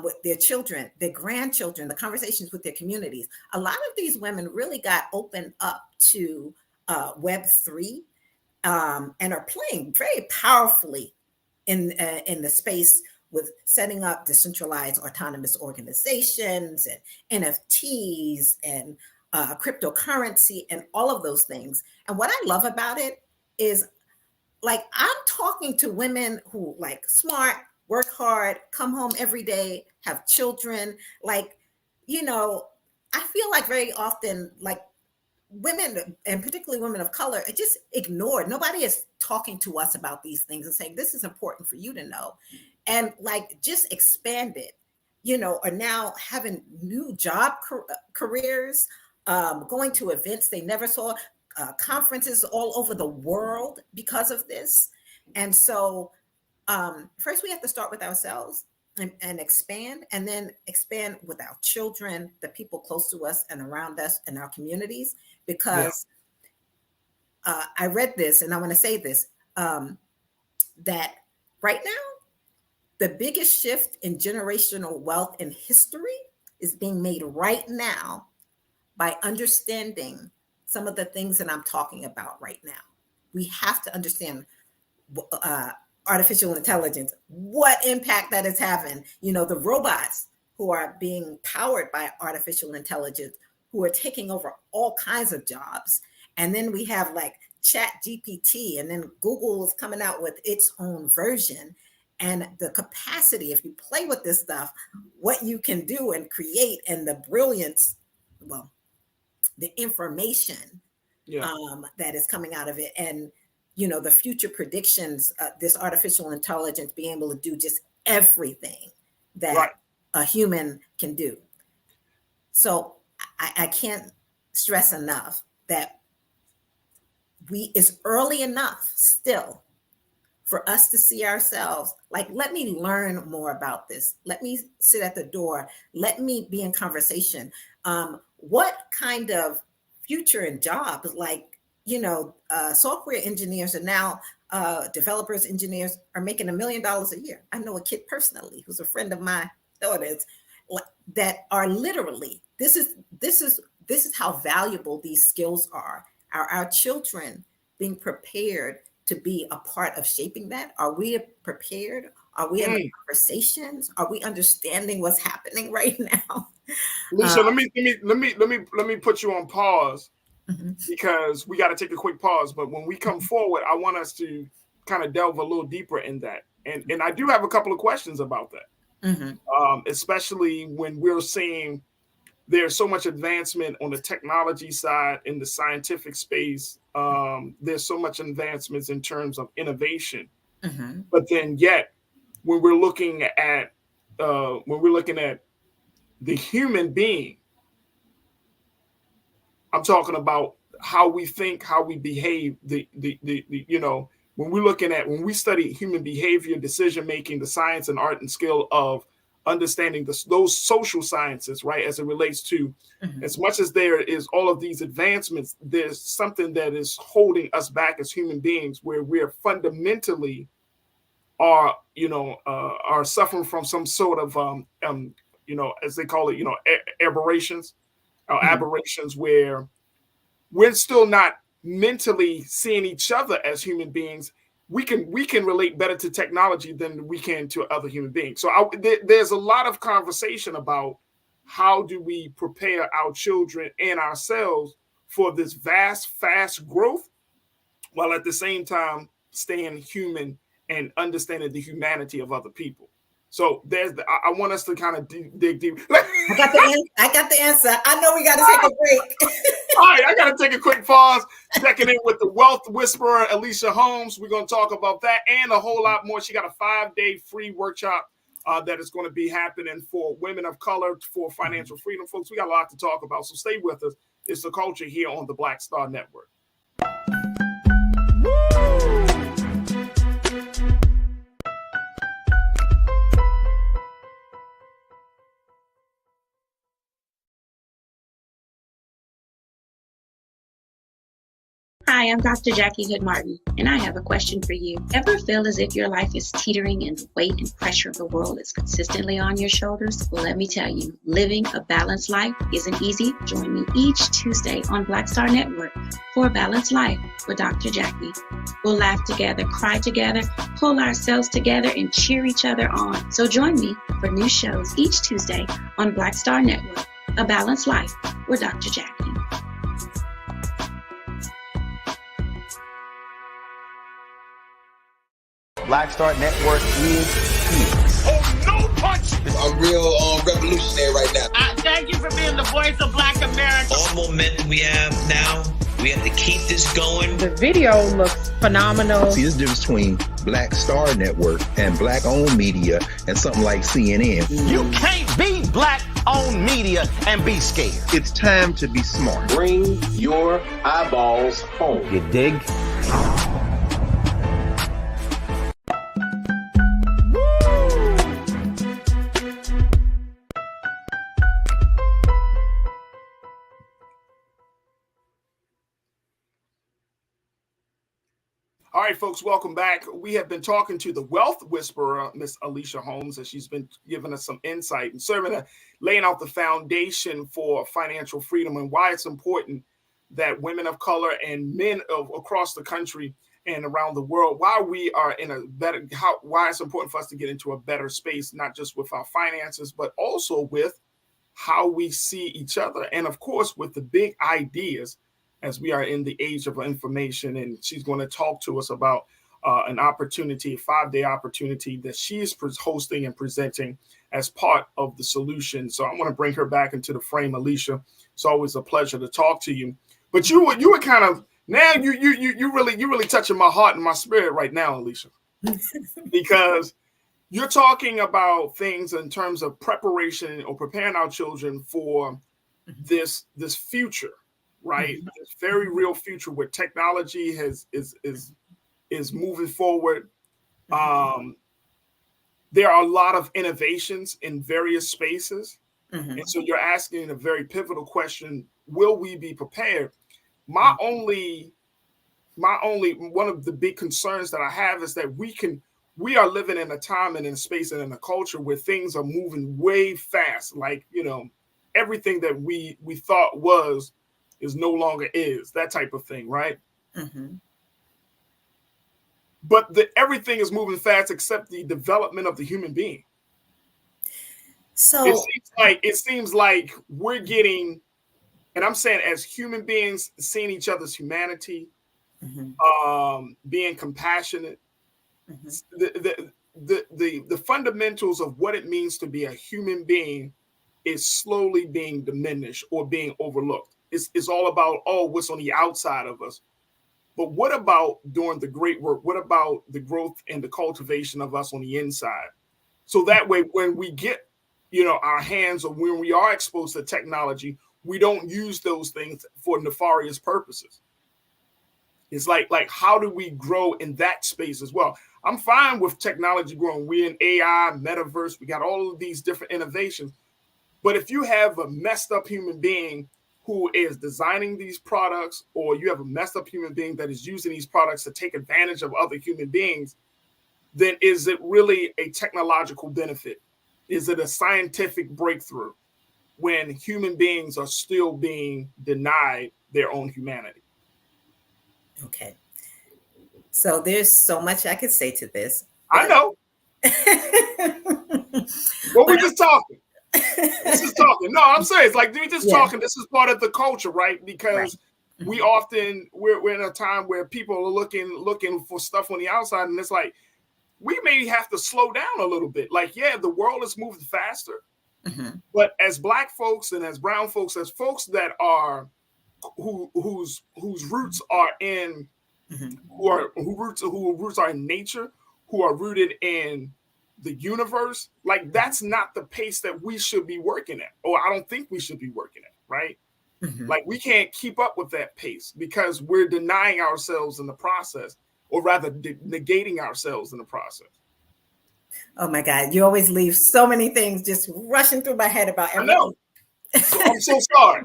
with their children, their grandchildren, the conversations with their communities. A lot of these women really got opened up to Web3 and are playing very powerfully in the space with setting up decentralized autonomous organizations and NFTs and cryptocurrency and all of those things. And what I love about it is I'm talking to women who smart, work hard, come home every day, have children. I feel very often women, and particularly women of color, are just ignored. Nobody is talking to us about these things and saying, this is important for you to know. And just expand it, are now having new job careers, going to events they never saw, conferences all over the world because of this. And so first we have to start with ourselves and expand, and then expand with our children, the people close to us and around us in our communities. Because I read this, and I want to say this, that right now, the biggest shift in generational wealth in history is being made right now by understanding some of the things that I'm talking about right now. We have to understand artificial intelligence, what impact that is having. The robots who are being powered by artificial intelligence, who are taking over all kinds of jobs. And then we have Chat GPT, and then Google is coming out with its own version. And the capacity, if you play with this stuff, what you can do and create, and the brilliance, the information that is coming out of it. And, the future predictions, this artificial intelligence being able to do just everything that a human can do. So I can't stress enough that it's early enough still for us to see ourselves let me learn more about this. Let me sit at the door. Let me be in conversation. What kind of future and jobs, software engineers are now, developers, engineers are making $1 million a year. I know a kid personally who's a friend of my daughter's that are literally, this is how valuable these skills are. Our children being prepared to be a part of shaping that? Are we prepared? Are we in the conversations? Are we understanding what's happening right now? Alicia, let me put you on pause because we got to take a quick pause. But when we come forward, I want us to kind of delve a little deeper in that. And I do have a couple of questions about that, especially when we're seeing there's so much advancement on the technology side in the scientific space. There's so much advancements in terms of innovation, but then yet when we're looking at the human being, I'm talking about how we think, how we behave. When we study human behavior, decision making, the science and art and skill of understanding those social sciences, right? As it relates to, as much as there is all of these advancements, there's something that is holding us back as human beings, where we're fundamentally are suffering from some sort of as they call it, aberrations, aberrations, where we're still not mentally seeing each other as human beings. We can relate better to technology than we can to other human beings. So there's a lot of conversation about how do we prepare our children and ourselves for this fast growth, while at the same time staying human and understanding the humanity of other people. So I want us to kind of dig deep. I got the answer. I know we got to take a break. All right, I got to take a quick pause. Checking in with the wealth whisperer, Alicia Holmes. We're going to talk about that and a whole lot more. She got a 5-day free workshop that is going to be happening for women of color for financial freedom. Folks, we got a lot to talk about, so stay with us. It's The Culture here on the Black Star Network. Hi, I'm Dr. Jackie Hood Martin, and I have a question for you. Ever feel as if your life is teetering and the weight and pressure of the world is consistently on your shoulders? Well, let me tell you, living a balanced life isn't easy. Join me each Tuesday on Black Star Network for A Balanced Life with Dr. Jackie. We'll laugh together, cry together, pull ourselves together, and cheer each other on. So join me for new shows each Tuesday on Black Star Network, A Balanced Life with Dr. Jackie. Black Star Network is here. Oh, no punch! I'm real revolutionary right now. Thank you for being the voice of Black America. All momentum we have now, we have to keep this going. The video looks phenomenal. See, there's a difference between Black Star Network and black-owned media and something like CNN. You can't be black-owned media and be scared. It's time to be smart. Bring your eyeballs home. You dig? All right, folks, welcome back. We have been talking to the wealth whisperer, Miss Alicia Holmes, and she's been giving us some insight and laying out the foundation for financial freedom and why it's important that women of color and men across the country and around the world, why we are in a better, why it's important for us to get into a better space, not just with our finances, but also with how we see each other. And of course, with the big ideas, as we are in the age of information. And she's going to talk to us about an opportunity, a 5-day opportunity that she's hosting and presenting as part of the solution. So I want to bring her back into the frame, Alicia. It's always a pleasure to talk to you. But you were kind of, now you really touching my heart and my spirit right now, Alicia, because you're talking about things in terms of preparation or preparing our children for this future. Right, this very real future where technology is moving forward. There are a lot of innovations in various spaces, and so you're asking a very pivotal question: will we be prepared? My only one of the big concerns that I have is that we are living in a time and in a space and in a culture where things are moving way fast. Like, everything that we thought is no longer is, that type of thing, right? but everything is moving fast except the development of the human being. So it seems like we're getting, and I'm saying as human beings, seeing each other's humanity, being compassionate, the fundamentals of what it means to be a human being is slowly being diminished or being overlooked. It's all about, what's on the outside of us. But what about doing the great work? What about the growth and the cultivation of us on the inside? So that way, when we get, our hands, or when we are exposed to technology, we don't use those things for nefarious purposes. It's like how do we grow in that space as well? I'm fine with technology growing. We're in AI, metaverse. We got all of these different innovations. But if you have a messed up human being who is designing these products, or you have a messed up human being that is using these products to take advantage of other human beings, then is it really a technological benefit? Is it a scientific breakthrough when human beings are still being denied their own humanity? Okay. So there's so much I could say to this. I know. Well, we're just talking. This is talking. No, I'm saying it's like we're just talking. This is part of the culture, right? Because we often we're in a time where people are looking for stuff on the outside, and it's like we may have to slow down a little bit. Like, the world is moving faster, but as Black folks and as brown folks, as folks that are whose roots are in who roots are in nature, who are rooted in the universe, like that's not the pace that we should be working at, or I don't think we should be working at, right? Like we can't keep up with that pace because we're denying ourselves in the process, or rather negating ourselves in the process. Oh my God, you always leave so many things just rushing through my head about everything. I know. So I'm so sorry.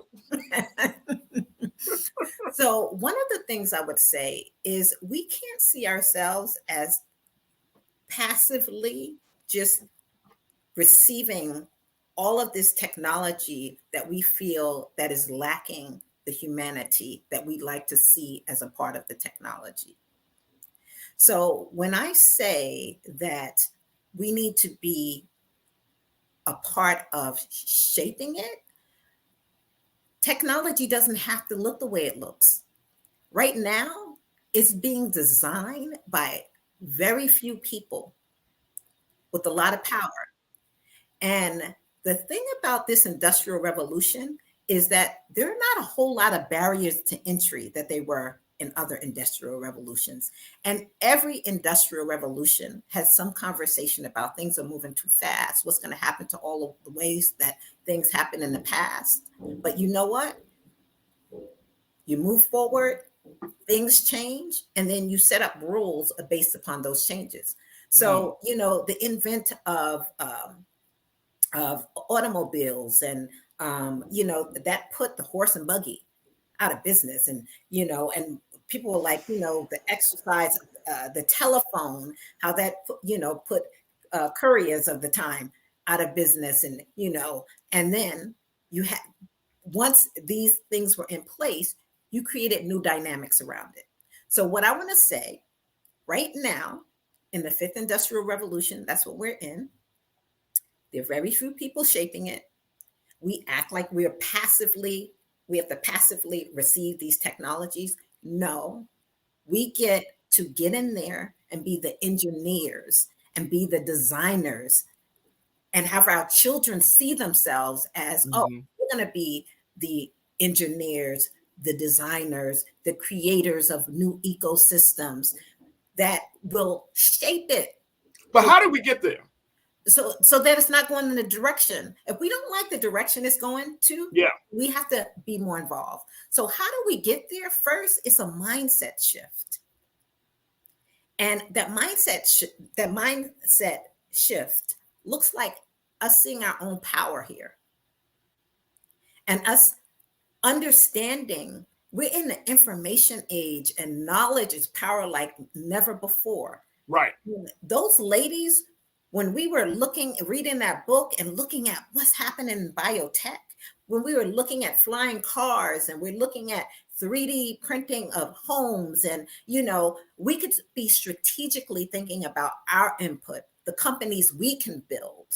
So one of the things I would say is we can't see ourselves as passively just receiving all of this technology that we feel that is lacking the humanity that we'd like to see as a part of the technology. So when I say that we need to be a part of shaping it, technology doesn't have to look the way it looks. Right now, it's being designed by very few people with a lot of power. And the thing about this industrial revolution is that there are not a whole lot of barriers to entry that they were in other industrial revolutions. And every industrial revolution has some conversation about things are moving too fast. What's going to happen to all of the ways that things happened in the past? But you know what? You move forward, things change, and then you set up rules based upon those changes. So, the invent of automobiles and, that put the horse and buggy out of business. And, and people were like, the exercise, the telephone, how that, put couriers of the time out of business. And, and then you had, once these things were in place, you created new dynamics around it. So what I want to say right now in the fifth industrial revolution, that's what we're in. There are very few people shaping it. We act like we have to passively receive these technologies. No, we get to get in there and be the engineers and be the designers and have our children see themselves as, we're going to be the engineers, the designers, the creators of new ecosystems that will shape it. But how do we get there? So that it's not going in the direction. If we don't like the direction it's going to, we have to be more involved. So how do we get there? First, it's a mindset shift. And that mindset shift looks like us seeing our own power here. And us understanding we're in the information age and knowledge is power like never before. Right. Those ladies, when we were reading that book and looking at what's happening in biotech, when we were looking at flying cars and we're looking at 3D printing of homes, and we could be strategically thinking about our input, the companies we can build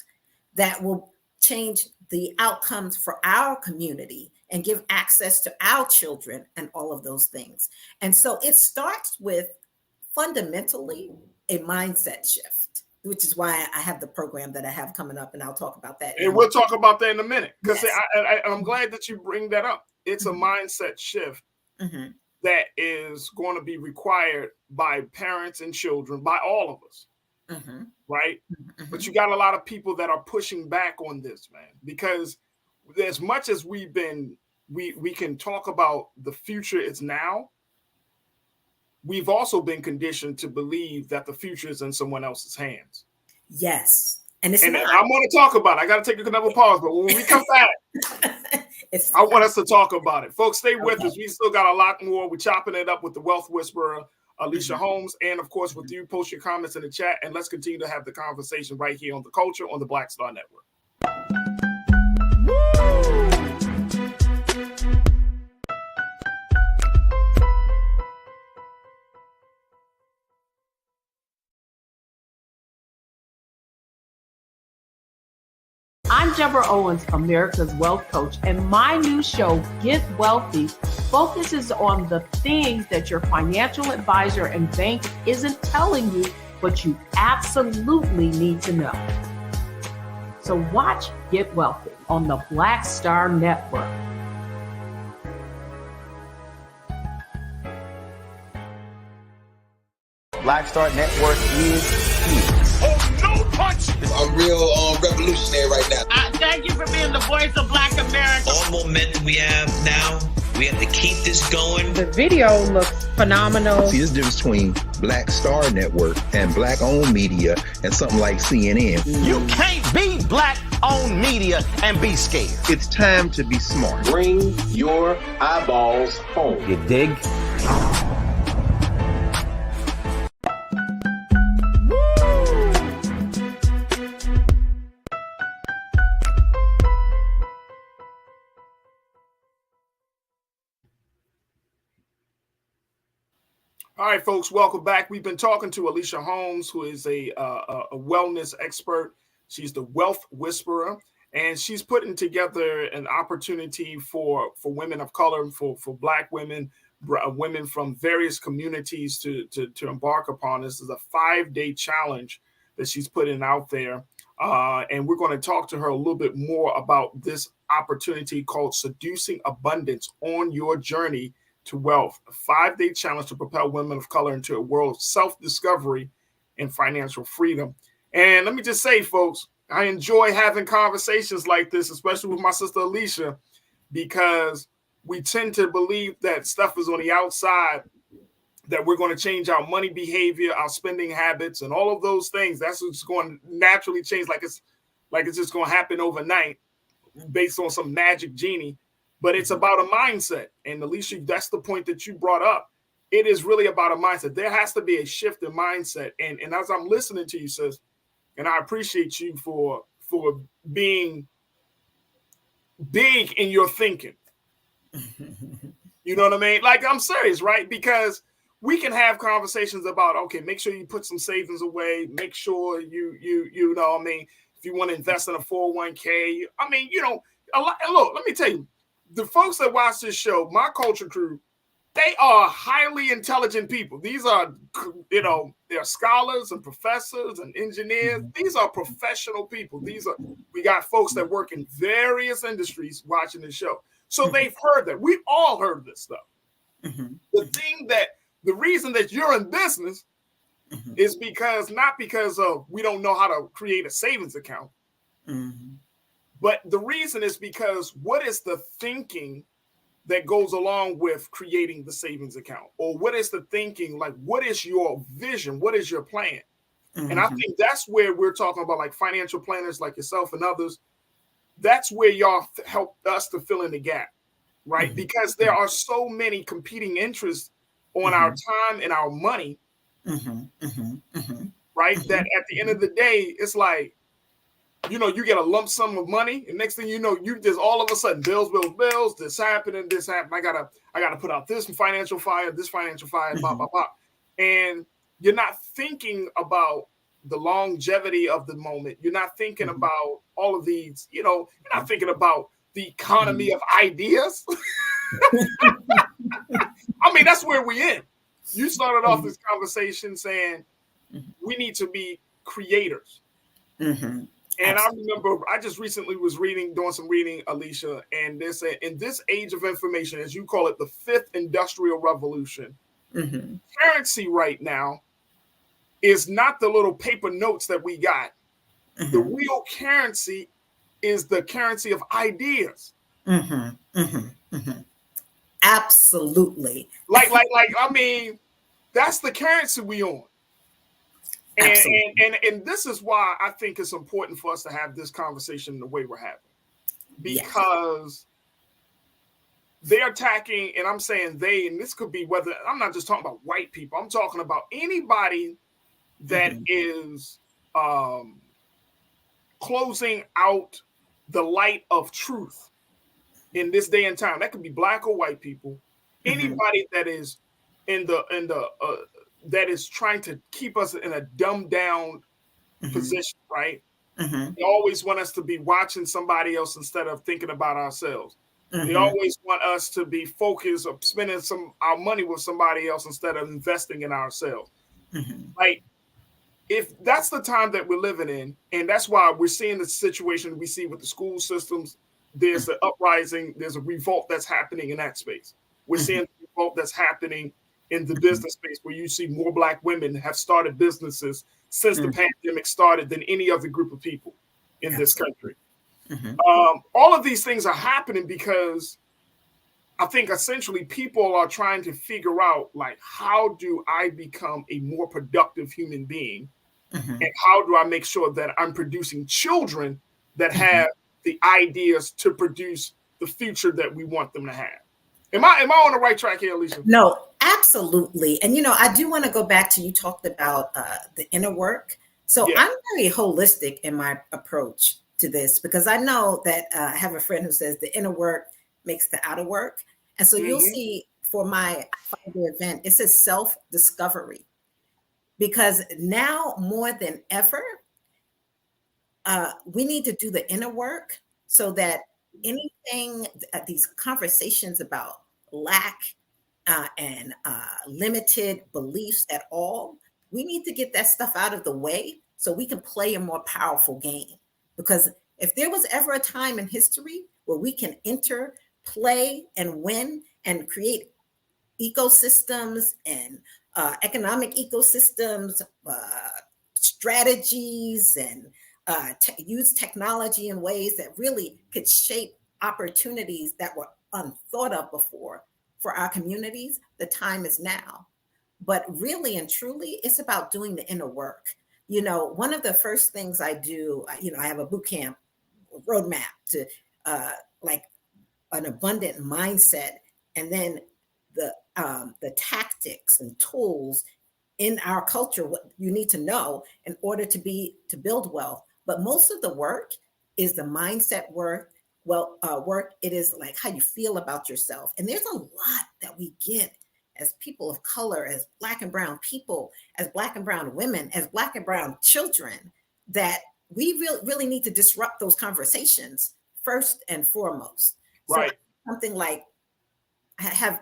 that will change the outcomes for our community and give access to our children and all of those things. And so it starts with fundamentally a mindset shift, which is why I have the program that I have coming up, and I'll talk about that. And we'll talk about that in a minute, because I'm glad that you bring that up. It's a mindset shift that is going to be required by parents and children, by all of us, right? But you got a lot of people that are pushing back on this, man, because as much as we can talk about the future is now, we've also been conditioned to believe that the future is in someone else's hands. Yes. And I'm going to talk about it. I got to take another pause, but when we come back, I want us to talk about it. Folks, stay with us. We still got a lot more. We're chopping it up with the Wealth Whisperer, Alicia Holmes, and of course with you. Post your comments in the chat, and let's continue to have the conversation right here on The Culture on the Black Star Network. I'm Deborah Owens, America's Wealth Coach, and my new show, Get Wealthy, focuses on the things that your financial advisor and bank isn't telling you, but you absolutely need to know. So watch Get Wealthy on the Black Star Network. Black Star Network is here. Oh, no punch! I'm real revolutionary right now. Thank you for being the voice of Black America. All momentum we have now, we have to keep this going. The video looks phenomenal. See, there's a difference between Black Star Network and Black-owned media and something like CNN. You can't be Black-owned media and be scared. It's time to be smart. Bring your eyeballs home. You dig? All right, folks, welcome back. We've been talking to Alicia Holmes, who is a wellness expert. She's the Wealth Whisperer, and she's putting together an opportunity for women of color, for Black women, women from various communities to embark upon. This is a 5-day challenge that she's putting out there, and we're going to talk to her a little bit more about this opportunity called Seducing Abundance on Your Journey to Wealth, a 5-day challenge to propel women of color into a world of self-discovery and financial freedom. And let me just say, folks, I enjoy having conversations like this, especially with my sister Alicia, because we tend to believe that stuff is on the outside, that we're going to change our money behavior, our spending habits, and all of those things. That's what's going to naturally change, like it's just going to happen overnight based on some magic genie. But it's about a mindset. And Alicia, that's the point that you brought up. It is really about a mindset. There has to be a shift in mindset. And as I'm listening to you, sis, and I appreciate you for being big in your thinking. You know what I mean? Like, I'm serious, right? Because we can have conversations about, okay, make sure you put some savings away. Make sure you know what I mean? If you want to invest in a 401k, I mean, look, let me tell you, the folks that watch this show, my culture crew, they are highly intelligent people. These are, they're scholars and professors and engineers. These are professional people. We got folks that work in various industries watching the show. So they've heard that. We've all heard this stuff. The reason that you're in business is not because of we don't know how to create a savings account. But the reason is because what is the thinking that goes along with creating the savings account? Or what is the thinking, like, what is your vision? What is your plan? And I think that's where we're talking about, like, financial planners like yourself and others. That's where y'all help us to fill in the gap, right? Because there are so many competing interests on our time and our money, right? That at the end of the day, it's like, you get a lump sum of money, and next thing you know, you just all of a sudden bills, this happened. I gotta put out this financial fire, blah, blah, blah. And you're not thinking about the longevity of the moment. You're not thinking about all of these, you're not thinking about the economy of ideas. I mean, that's where we in. You started off this conversation saying we need to be creators. And I remember I just recently was doing some reading, Alicia, and they said in this age of information, as you call it, the fifth industrial revolution, currency right now is not the little paper notes that we got. The real currency is the currency of ideas. Absolutely. Like, I mean, that's the currency we on. And this is why I think it's important for us to have this conversation the way we're having. Because they're attacking, and I'm saying they, and this could be whether, I'm not just talking about white people, I'm talking about anybody that is closing out the light of truth in this day and time. That could be black or white people. Anybody that is that is trying to keep us in a dumbed down position, right? They always want us to be watching somebody else instead of thinking about ourselves. They always want us to be focused of spending our money with somebody else instead of investing in ourselves. Like, if that's the time that we're living in, and that's why we're seeing the situation we see with the school systems, there's an uprising, there's a revolt that's happening in that space. We're seeing a revolt that's happening in the business space, where you see more Black women have started businesses since the pandemic started than any other group of people in this country. All of these things are happening because I think essentially people are trying to figure out, like, how do I become a more productive human being? And how do I make sure that I'm producing children that have the ideas to produce the future that we want them to have? Am I on the right track here, Alicia? No, absolutely. And, I do want to go back to, you talked about the inner work. So I'm very holistic in my approach to this, because I know that I have a friend who says the inner work makes the outer work. And so you'll see for my 5-day event, it says self-discovery, because now more than ever, we need to do the inner work so that anything, these conversations about lack and limited beliefs at all, we need to get that stuff out of the way so we can play a more powerful game. Because if there was ever a time in history where we can enter, play, and win and create ecosystems and economic ecosystems, strategies, and use technology in ways that really could shape opportunities that were unthought of before for our communities, the time is now. But really and truly, it's about doing the inner work. One of the first things I do, I have a boot camp roadmap to like an abundant mindset, and then the tactics and tools in our culture, what you need to know in order to build wealth. But most of the work is the mindset work. Work. It is like how you feel about yourself. And there's a lot that we get as people of color, as Black and brown people, as Black and brown women, as Black and brown children, that we really need to disrupt those conversations first and foremost. Right. So something like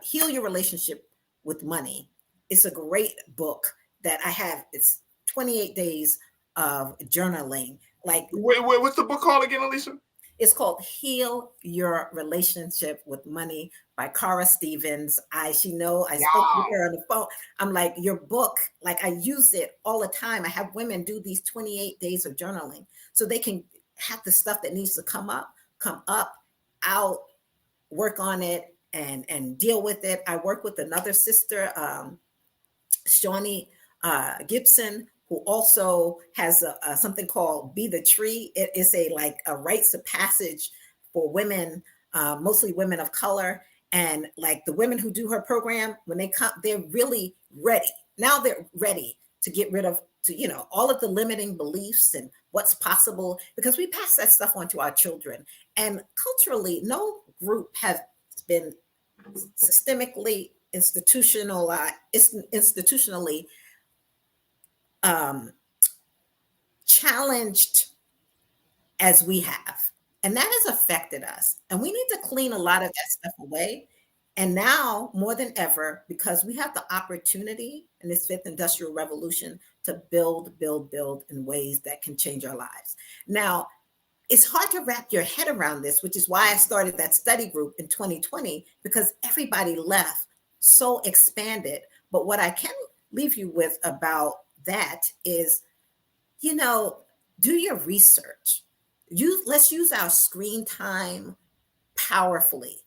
Heal Your Relationship with Money. It's a great book that I have. It's 28 days of journaling. Like, what's the book called again, Alicia? It's called Heal Your Relationship with Money by Cara Stevens. I spoke with her on the phone. I'm like, your book, like, I use it all the time. I have women do these 28 days of journaling so they can have the stuff that needs to come up, out, work on it, and deal with it. I work with another sister, Shawnee Gibson, who also has something called Be the Tree. It is a rites of passage for women, mostly women of color. And like the women who do her program, when they come, they're really ready. Now they're ready to get rid of, all of the limiting beliefs and what's possible, because we pass that stuff on to our children. And culturally, no group has been systemically, institutionally challenged as we have. And that has affected us. And we need to clean a lot of that stuff away. And now more than ever, because we have the opportunity in this fifth industrial revolution to build in ways that can change our lives. Now, it's hard to wrap your head around this, which is why I started that study group in 2020, because everybody left so expanded. But what I can leave you with about that is, do your research. Let's use our screen time powerfully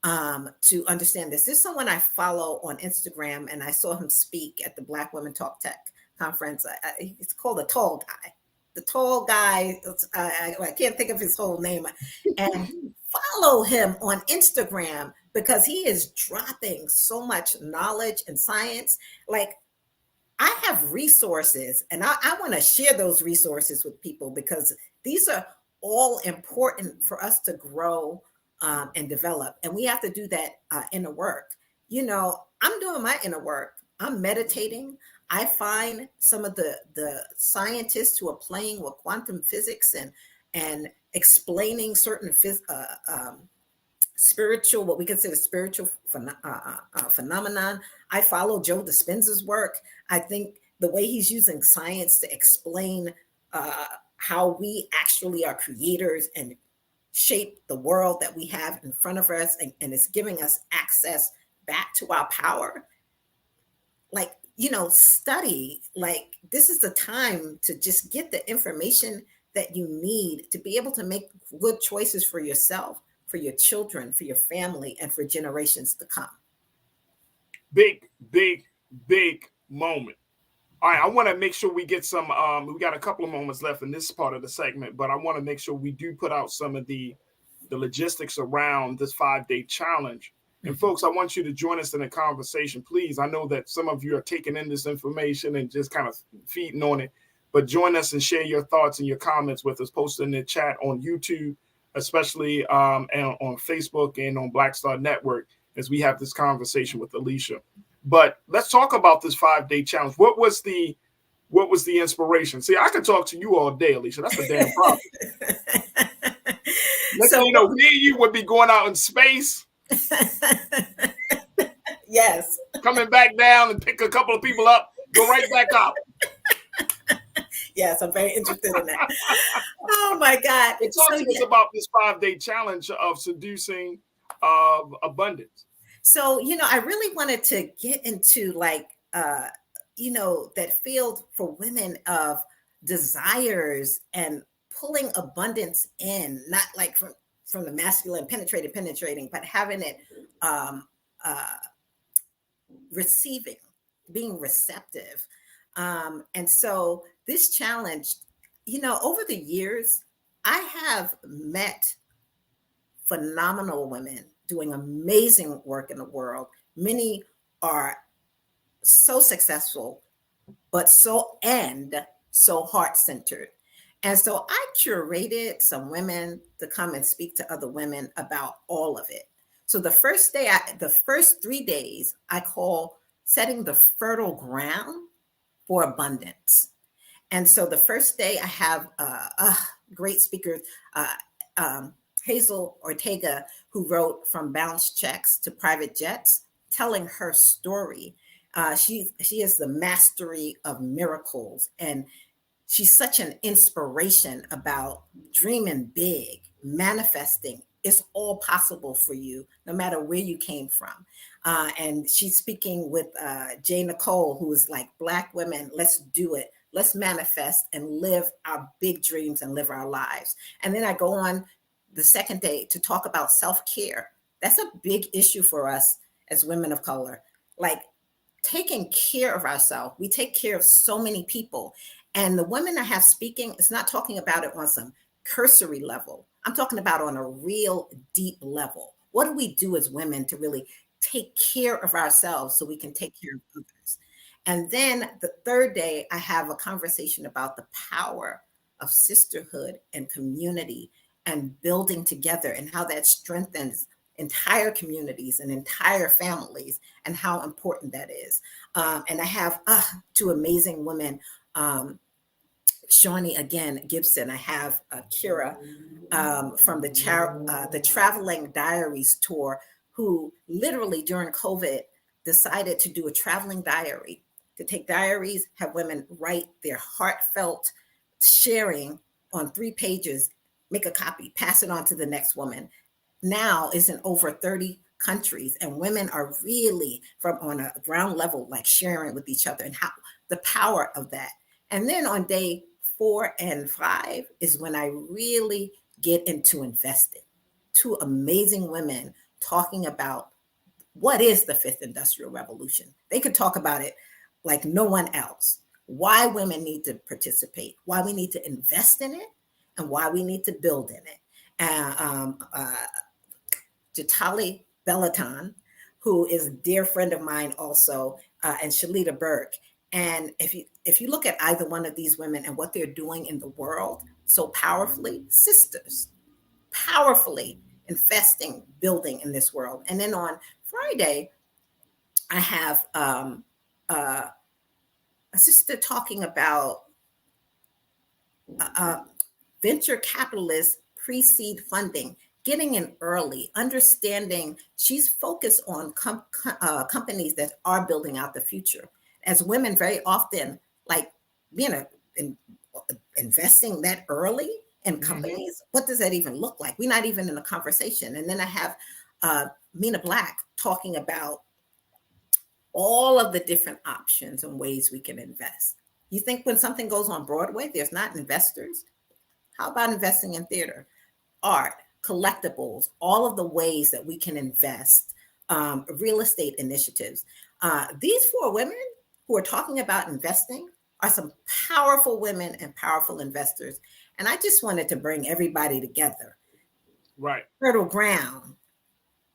to understand this. There's someone I follow on Instagram, and I saw him speak at the Black Women Talk Tech conference. It's called The Tall Guy. The tall guy, I can't think of his whole name, and follow him on Instagram because he is dropping so much knowledge and science. Like, I have resources, and I want to share those resources with people because these are all important for us to grow and develop. And we have to do that inner work. I'm doing my inner work. I'm meditating. I find some of the scientists who are playing with quantum physics and explaining certain spiritual, what we consider spiritual phenomenon. I follow Joe Dispenza's work. I think the way he's using science to explain how we actually are creators and shape the world that we have in front of us, and it's giving us access back to our power. Like, study. Like, this is the time to just get the information that you need to be able to make good choices for yourself, for your children, for your family, and for generations to come. Big moment. All right, I want to make sure we get some, we got a couple of moments left in this part of the segment, but I want to make sure we do put out some of the logistics around this 5-day challenge. And folks, I want you to join us in the conversation, please. I know that some of you are taking in this information and just kind of feeding on it, but join us and share your thoughts and your comments with us. Post in the chat on YouTube, especially and on Facebook and on Black Star Network as we have this conversation with Alicia. But let's talk about this 5-day challenge. What was the inspiration? See, I could talk to you all day, Alicia. That's a damn problem. Next thing you know, me and you would be going out in space. Yes. Coming back down and pick a couple of people up, go right back up. Yes, I'm very interested in that. Oh my God. Talk to us about this 5-day challenge of seducing abundance. So, I really wanted to get into that field for women of desires and pulling abundance in, not like from the masculine penetrating, but having it receiving, being receptive. And so this challenge, over the years, I have met phenomenal women doing amazing work in the world. Many are so successful, but so heart-centered. And so I curated some women to come and speak to other women about all of it. So the first 3 days, I call setting the fertile ground for abundance. And so the first day I have great speakers, Hazel Ortega, who wrote From Bounced Checks to Private Jets, telling her story. She is the mastery of miracles, and she's such an inspiration about dreaming big, manifesting. It's all possible for you, no matter where you came from. And she's speaking with Jay Nicole, who is like, Black women, let's do it. Let's manifest and live our big dreams and live our lives. And then I go on the second day to talk about self-care. That's a big issue for us as women of color. Like, taking care of ourselves. We take care of so many people. And the women I have speaking is not talking about it on some cursory level. I'm talking about on a real deep level. What do we do as women to really take care of ourselves so we can take care of others? And then the third day, I have a conversation about the power of sisterhood and community and building together and how that strengthens entire communities and entire families and how important that is. And I have two amazing women, Shawnee again Gibson. I have Kira from the Traveling Diaries tour, who literally during COVID decided to do a traveling diary, to take diaries, have women write their heartfelt sharing on 3 pages, make a copy, pass it on to the next woman. Now is in over 30 countries, and women are really from on a ground level, like sharing with each other and how the power of that. And then on day 4 and 5 is when I really get into investing. 2 amazing women talking about what is the 5th Industrial Revolution. They could talk about it like no one else. Why women need to participate, why we need to invest in it, and why we need to build in it. Jatali Bellaton, who is a dear friend of mine also, and Shalita Burke. And if you look at either one of these women and what they're doing in the world so powerfully, sisters, powerfully investing, building in this world. And then on Friday, I have a sister talking about venture capitalists pre-seed funding, getting in early, understanding. She's focused on companies that are building out the future. As women, very often, like, investing that early in companies, what does that even look like? We're not even in a conversation. And then I have Mina Black talking about all of the different options and ways we can invest. You think when something goes on Broadway, there's not investors? How about investing in theater, art, collectibles, all of the ways that we can invest, real estate initiatives? These 4 women who are talking about investing are some powerful women and powerful investors. And I just wanted to bring everybody together. Right. Fertile ground,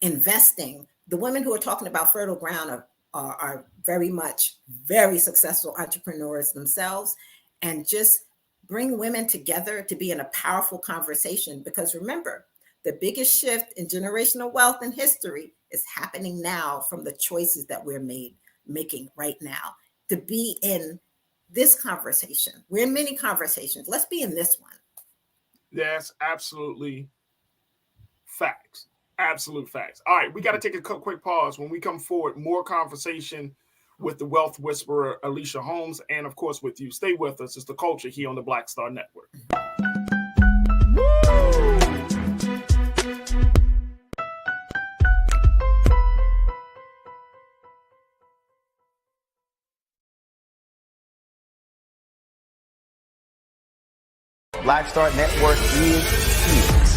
investing. The women who are talking about fertile ground are very much very successful entrepreneurs themselves, and just bring women together to be in a powerful conversation. Because remember, the biggest shift in generational wealth in history is happening now from the choices that we're making right now. To be in this conversation, we're in many conversations. Let's be in this one. Yes, absolutely. Facts. Absolute facts. All right, we got to take a quick pause. When we come forward, more conversation with the wealth whisperer, Alicia Holmes, and of course with you. Stay with us. It's The Culture here on the Black Star Network. Black Star Network is here.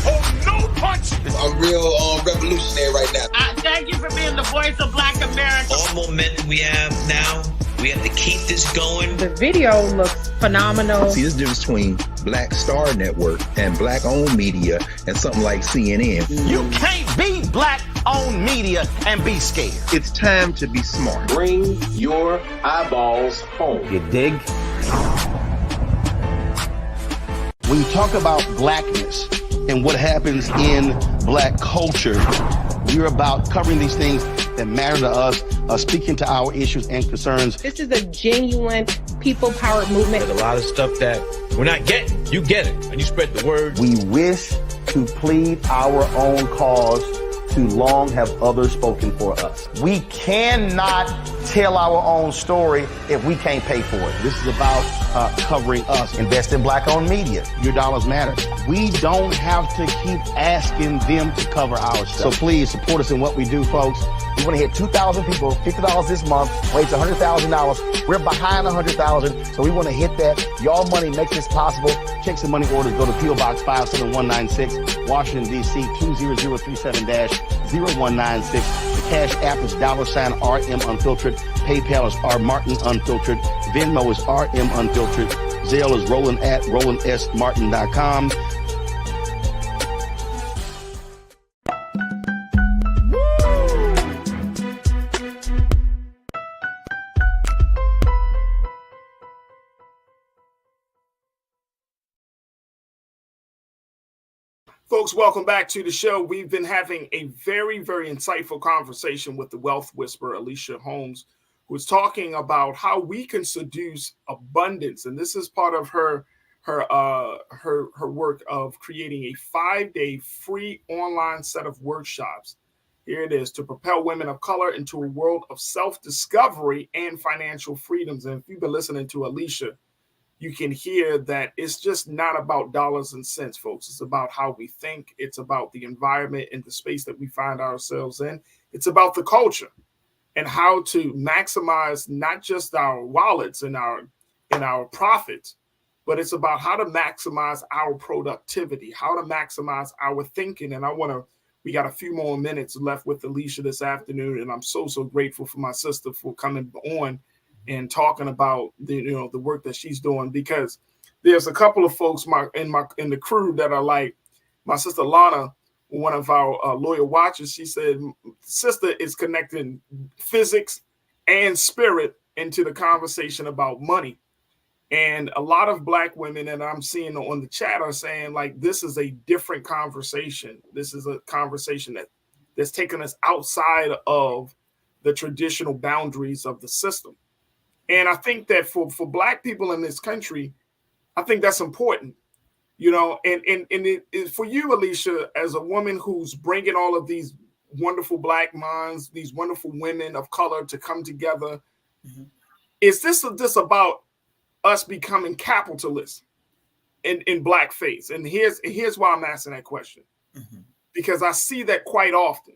Oh, no punch! I'm real revolutionary right now. Thank you for being the voice of Black America. All momentum we have now, we have to keep this going. The video looks phenomenal. See, this difference between Black Star Network and black-owned media and something like CNN. You can't be black-owned media and be scared. It's time to be smart. Bring your eyeballs home. You dig? When you talk about blackness and what happens in black culture, we're about covering these things that matter to us, speaking to our issues and concerns. This is a genuine people-powered movement. There's a lot of stuff that we're not getting. You get it, and you spread the word. We wish to plead our own cause. Too long have others spoken for us. We cannot tell our own story if we can't pay for it. This is about covering us. Invest in black-owned media. Your dollars matter. We don't have to keep asking them to cover our stuff. So please support us in what we do, folks. We want to hit 2,000 people, $50 this month, raise $100,000. We're behind 100,000, so we want to hit that. Y'all money makes this possible. Check some money orders. Go to P.O. Box 57196, Washington, D.C. 20037-0196. The Cash App is $RM Unfiltered. PayPal is R Martin Unfiltered. Venmo is RM Unfiltered. Zelle is Roland at RolandSMartin.com. folks, welcome back to the show. We've been having a very, very insightful conversation with the wealth whisperer, Alicia Holmes, who's talking about how we can seduce abundance. And this is part of her work of creating a 5-day free online set of workshops. Here it is: to propel women of color into a world of self-discovery and financial freedoms. And if you've been listening to Alicia, you can hear that it's just not about dollars and cents, folks. It's about how we think. It's about the environment and the space that we find ourselves in. It's about the culture and how to maximize not just our wallets and our profits, but it's about how to maximize our productivity, how to maximize our thinking. And we got a few more minutes left with Alicia this afternoon, and I'm so grateful for my sister for coming on and talking about the work that she's doing, because there's a couple of folks in the crew that are like my sister Lana, one of our loyal watchers. She said, sister is connecting physics and spirit into the conversation about money. And a lot of Black women that I'm seeing on the chat are saying, like, this is a different conversation. This is a conversation that's taken us outside of the traditional boundaries of the system. And I think that for Black people in this country, I think that's important, and for you, Alicia, as a woman who's bringing all of these wonderful Black minds, these wonderful women of color to come together, is this about us becoming capitalists in Blackface? And here's why I'm asking that question, because I see that quite often.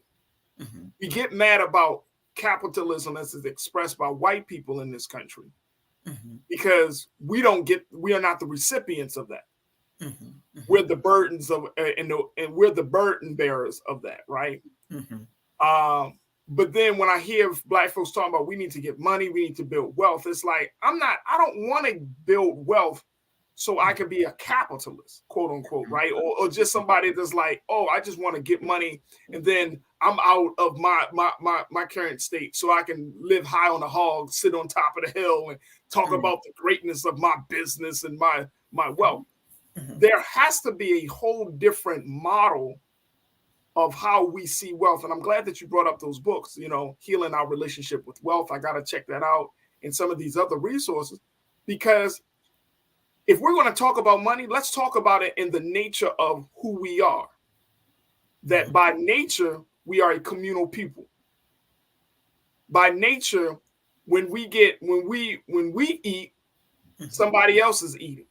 We get mad about capitalism as is expressed by white people in this country, because we are not the recipients of that. We're the burdens of and we're the burden bearers of that, right? But then when I hear Black folks talking about we need to get money, we need to build wealth, it's like I don't want to build wealth so I can be a capitalist, quote unquote, right? Or just somebody that's like, oh, I just want to get money and then I'm out of my current state so I can live high on the hog, sit on top of the hill and talk about the greatness of my business and my wealth. There has to be a whole different model of how we see wealth. And I'm glad that you brought up those books, Healing Our Relationship with Wealth. I got to check that out, and some of these other resources, because if we're going to talk about money, let's talk about it in the nature of who we are. That by nature, we are a communal people. By nature, when we eat, somebody else is eating.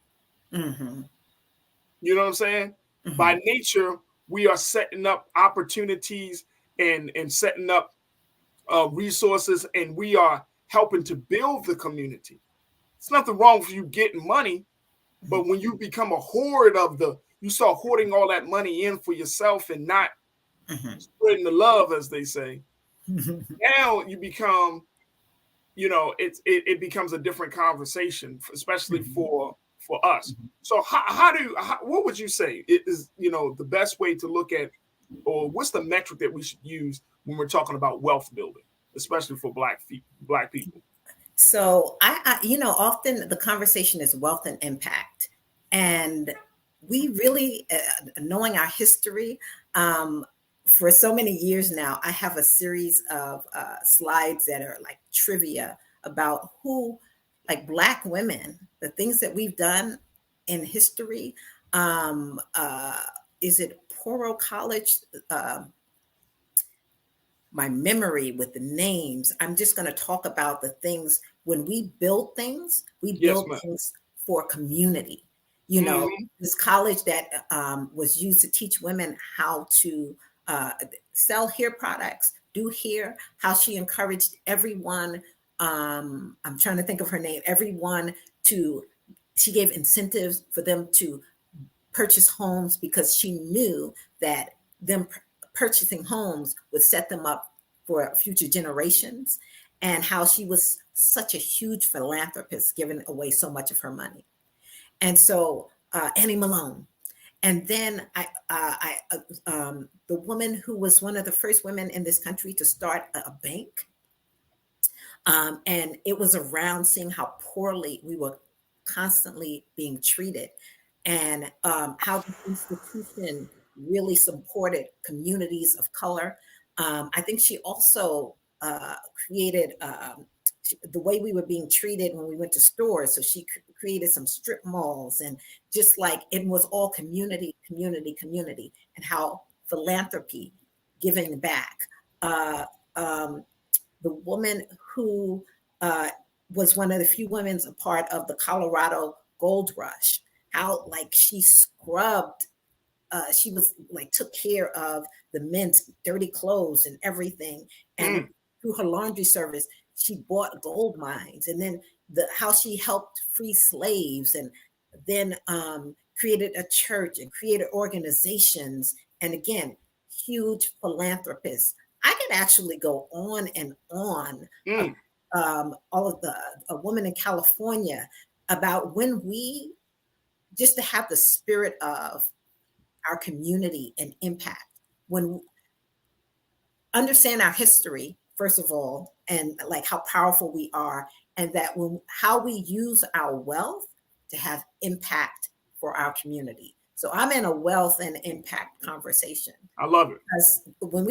You know what I'm saying? By nature, we are setting up opportunities and setting up resources, and we are helping to build the community. It's nothing wrong with you getting money, but when you become a hoard you start hoarding all that money in for yourself and not spreading the love, as they say. Now you become, it becomes a different conversation, especially for us. So what would you say is, the best way to look at, or what's the metric that we should use when we're talking about wealth building, especially for Black people? So I often the conversation is wealth and impact. And we really, knowing our history, for so many years now, I have a series of slides that are like trivia about who, like Black women, the things that we've done in history. Is it Poro College? My memory with the names. I'm just going to talk about the things when we build things. We build things for community. This college that was used to teach women how to sell hair products, do hair. How she encouraged everyone. I'm trying to think of her name. Everyone she gave incentives for them to purchase homes because she knew that them purchasing homes would set them up for future generations, and how she was such a huge philanthropist, giving away so much of her money. And so Annie Malone. And then the woman who was one of the first women in this country to start a bank. And it was around seeing how poorly we were constantly being treated, and how the institution really supported communities of color. I think she also created the way we were being treated when we went to stores. So she created some strip malls, and just like it was all community, and how philanthropy, giving back. The woman who was one of the few women a part of the Colorado Gold Rush, how like she scrubbed, she was like took care of the men's dirty clothes and everything. And through her laundry service, she bought gold mines, and then how she helped free slaves, and then created a church and created organizations. And again, huge philanthropist. I could actually go on and on. All of a woman in California, about when we just to have the spirit of our community and impact, when understand our history, first of all, and like how powerful we are, and that how we use our wealth to have impact for our community. So I'm in a wealth and impact conversation. I love it. Because when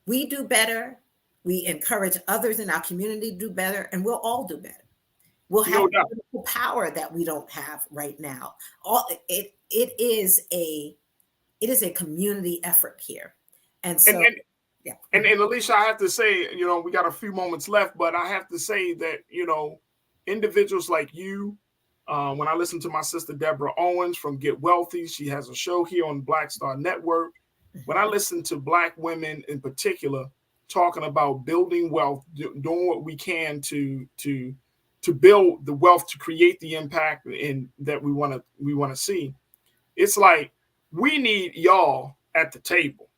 we do better, we encourage others in our community to do better, and we'll all do better. We'll have the power that we don't have right now. It is a community effort here. And so and Alicia, I have to say, we got a few moments left, but I have to say that, individuals like you, when I listen to my sister Deborah Owens from Get Wealthy, she has a show here on Black Star Network. When I listen to Black women in particular talking about building wealth, doing what we can to build the wealth, to create the impact that we want to see, it's like we need y'all at the table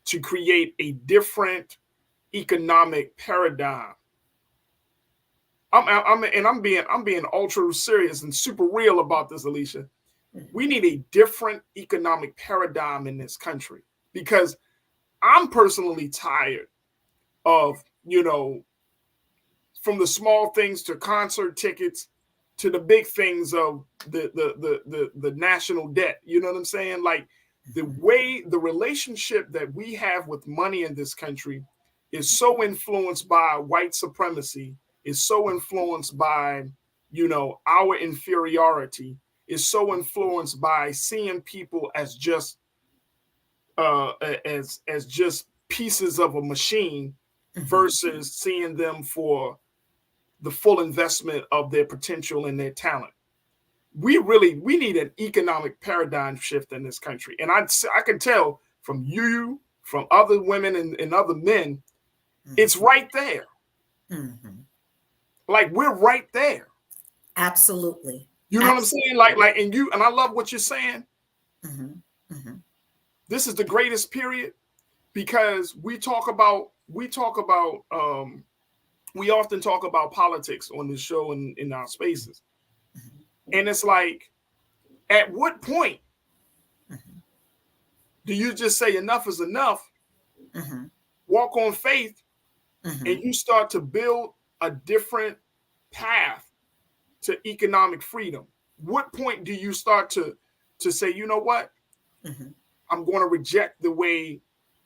to create a different economic paradigm. I'm being ultra serious and super real about this, Alicia. We need a different economic paradigm in this country, because I'm personally tired of, from the small things to concert tickets to the big things of the national debt. You know what I'm saying? Like the relationship that we have with money in this country is so influenced by white supremacy, is so influenced by, our inferiority, is so influenced by seeing people as just as just pieces of a machine versus seeing them for the full investment of their potential and their talent. We need an economic paradigm shift in this country. And I can tell from you, from other women and other men, it's right there. Like we're right there. Absolutely. You know what I'm saying? Like, and I love what you're saying. This is the greatest period, because we often talk about politics on this show and in our spaces. And it's like, at what point do you just say enough is enough, walk on faith, and you start to build a different path to economic freedom? What point do you start to say, you know what? I'm going to reject the way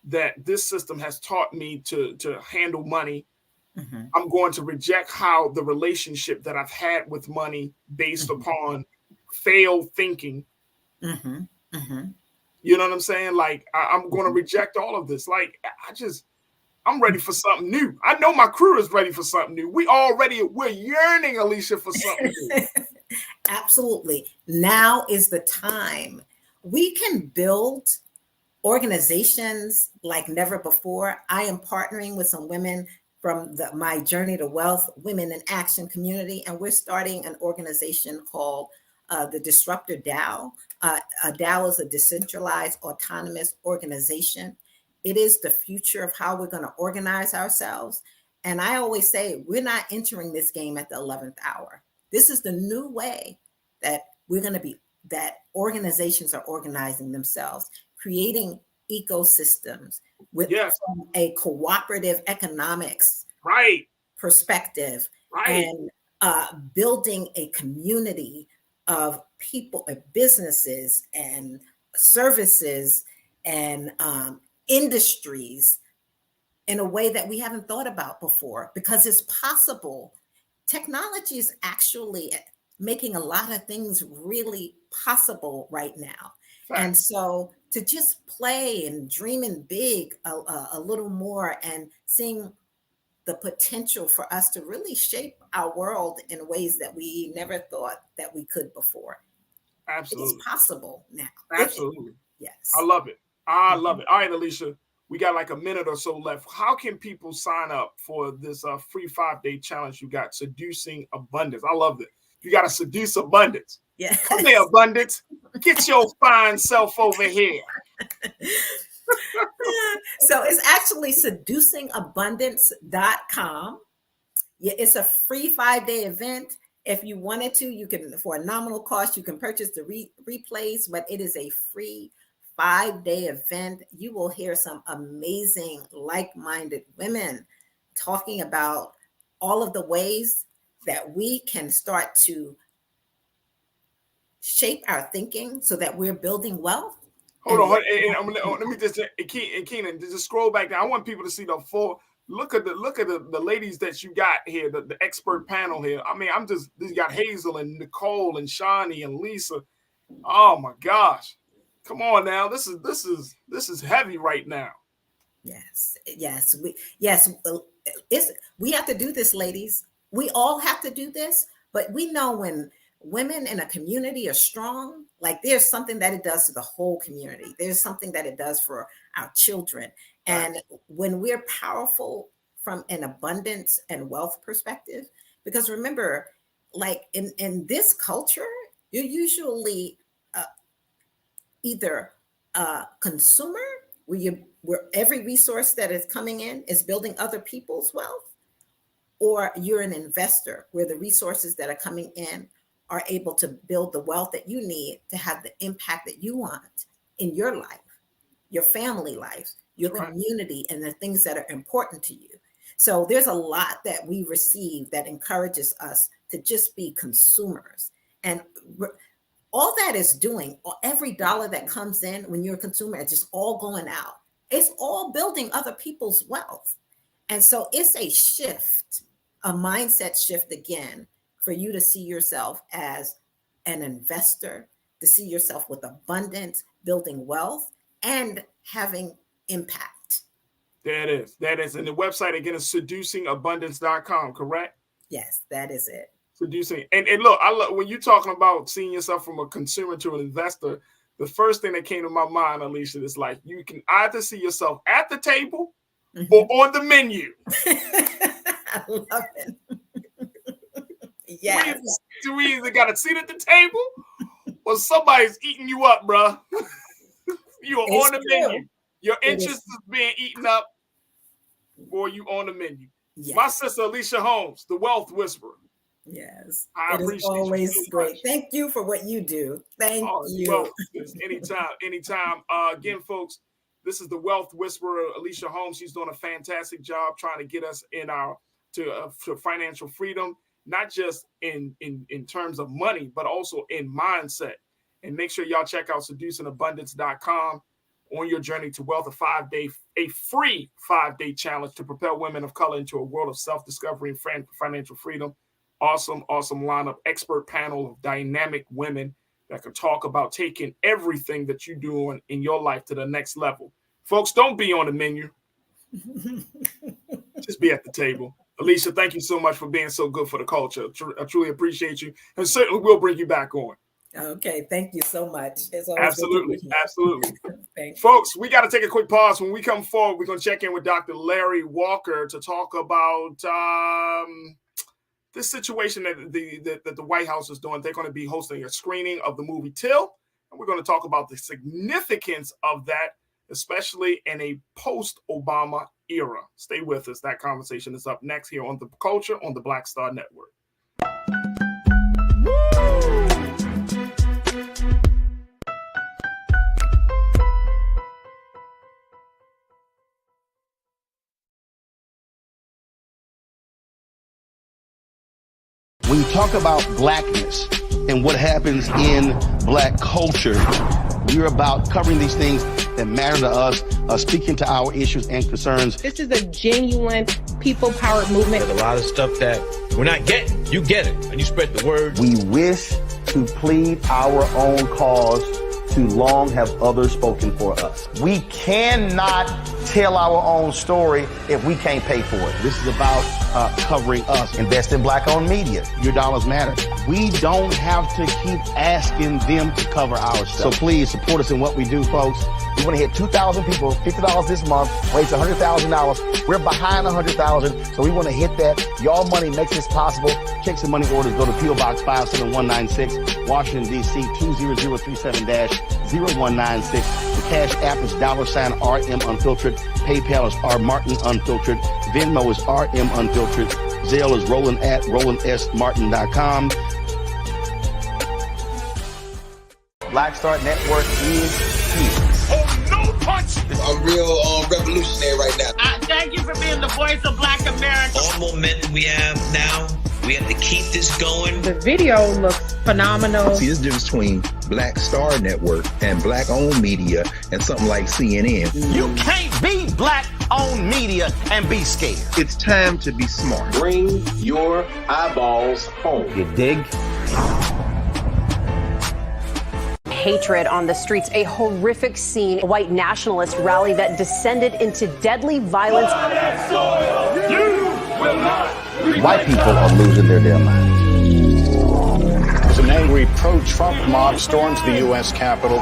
that this system has taught me to handle money. I'm going to reject how the relationship that I've had with money based upon failed thinking. You know what I'm saying? Like, I'm going to reject all of this. Like, I'm ready for something new. I know my crew is ready for something new. We're yearning, Alicia, for something new. Absolutely. Now is the time. We can build organizations like never before. I am partnering with some women from my Journey to Wealth Women in Action community, and we're starting an organization called the Disruptor DAO. A DAO is a decentralized autonomous organization. It is the future of how we're going to organize ourselves. And I always say, we're not entering this game at the 11th hour. This is the new way that we're going to be, that organizations are organizing themselves, creating ecosystems with from a cooperative economics perspective, and building a community of people, businesses and services and industries in a way that we haven't thought about before, because it's possible. Technology is actually making a lot of things really possible right now. Right. And so to just play and dreaming big a little more and seeing the potential for us to really shape our world in ways that we never thought that we could before. Absolutely. It's possible now. Absolutely. Yes. I love it. I love it. All right, Alicia, we got like a minute or so left. How can people sign up for this free 5-day challenge you got, Seducing Abundance? I love it. You got to seduce abundance. Yeah. Come here, abundance. Get your fine self over here. So it's actually seducingabundance.com. Yeah, it's a free 5-day event. If you wanted to, you can, for a nominal cost, you can purchase the replays, but it is a free 5-day event. You will hear some amazing, like-minded women talking about all of the ways that we can start to shape our thinking so that we're building wealth. Hold on, let me just, Keenan, just scroll back down. I want people to see the full. Look at the ladies that you got here, the expert panel here. I mean, you got Hazel and Nicole and Shani and Lisa. Oh my gosh. Come on now. This is heavy right now. Yes. We have to do this, ladies. We all have to do this, but we know when women in a community are strong, like there's something that it does to the whole community. There's something that it does for our children. And when we're powerful from an abundance and wealth perspective, because remember, like in this culture, you're usually either a consumer where every resource that is coming in is building other people's wealth, or you're an investor where the resources that are coming in are able to build the wealth that you need to have the impact that you want in your life, your family life, your community, and the things that are important to you. So there's a lot that we receive that encourages us to just be consumers. And all that is doing, every dollar that comes in when you're a consumer, it's just all going out. It's all building other people's wealth. And so it's a shift, a mindset shift again, for you to see yourself as an investor, to see yourself with abundance, building wealth, and having impact. That is. And the website again is seducingabundance.com, correct? Yes, that is it. Seducing. And look, I love when you're talking about seeing yourself from a consumer to an investor, the first thing that came to my mind, Alicia, is like you can either see yourself at the table or on the menu. I love it. Yes. We either got a seat at the table or somebody's eating you up, bro. You're on the menu. Your interest is being eaten up, or you on the menu. Yes. My sister Alicia Holmes, the Wealth Whisperer. Yes, it is always great. Thank you for what you do. Thank you. Well, anytime. Again, folks, this is the Wealth Whisperer, Alicia Holmes. She's doing a fantastic job trying to get us to financial freedom, not just in terms of money, but also in mindset. And make sure y'all check out seducingabundance.com on your journey to wealth, a free 5-day challenge to propel women of color into a world of self-discovery and financial freedom. Awesome lineup, expert panel of dynamic women that can talk about taking everything that you do in your life to the next level. Folks, don't be on the menu. Just be at the table. Alicia, thank you so much for being so good for the culture. I truly appreciate you, and certainly we'll bring you back on. Okay, thank you so much. Absolutely. Folks, we got to take a quick pause. When we come forward, we're going to check in with Dr. Larry Walker to talk about this situation that the White House is doing. They're going to be hosting a screening of the movie Till, and we're going to talk about the significance of that, especially in a post-Obama era. Stay with us. That conversation is up next here on The Culture on the Black Star Network. When you talk about blackness and what happens in black culture. We're about covering these things that matter to us, speaking to our issues and concerns. This is a genuine people-powered movement. There's a lot of stuff that we're not getting. You get it, and you spread the word. We wish to plead our own cause. Too long have others spoken for us. We cannot tell our own story if we can't pay for it. This is about covering us. Invest in black-owned media. Your dollars matter. We don't have to keep asking them to cover our stuff. So please support us in what we do, folks. We want to hit 2,000 people, $50 this month, raise $100,000. We're behind 100,000, so we want to hit that. Y'all money makes this possible. Checks and money orders go to P.O. Box 57196, Washington, D.C. 20037-0196. The Cash App is $RM Unfiltered. PayPal is R Martin Unfiltered. Venmo is RM Unfiltered. Zelle is Roland at RolandSMartin.com. Black Star Network is here. Oh, no punch! I'm real revolutionary right now. Thank you for being the voice of Black America. All momentum we have now, we have to keep this going. The video looks phenomenal. See, there's a difference between Black Star Network and black-owned media and something like CNN. You can't be black-owned media and be scared. It's time to be smart. Bring your eyeballs home. You dig? Hatred on the streets, a horrific scene, a white nationalist rally that descended into deadly violence. White people are losing their damn minds. An angry pro-Trump mob storms the U.S. Capitol.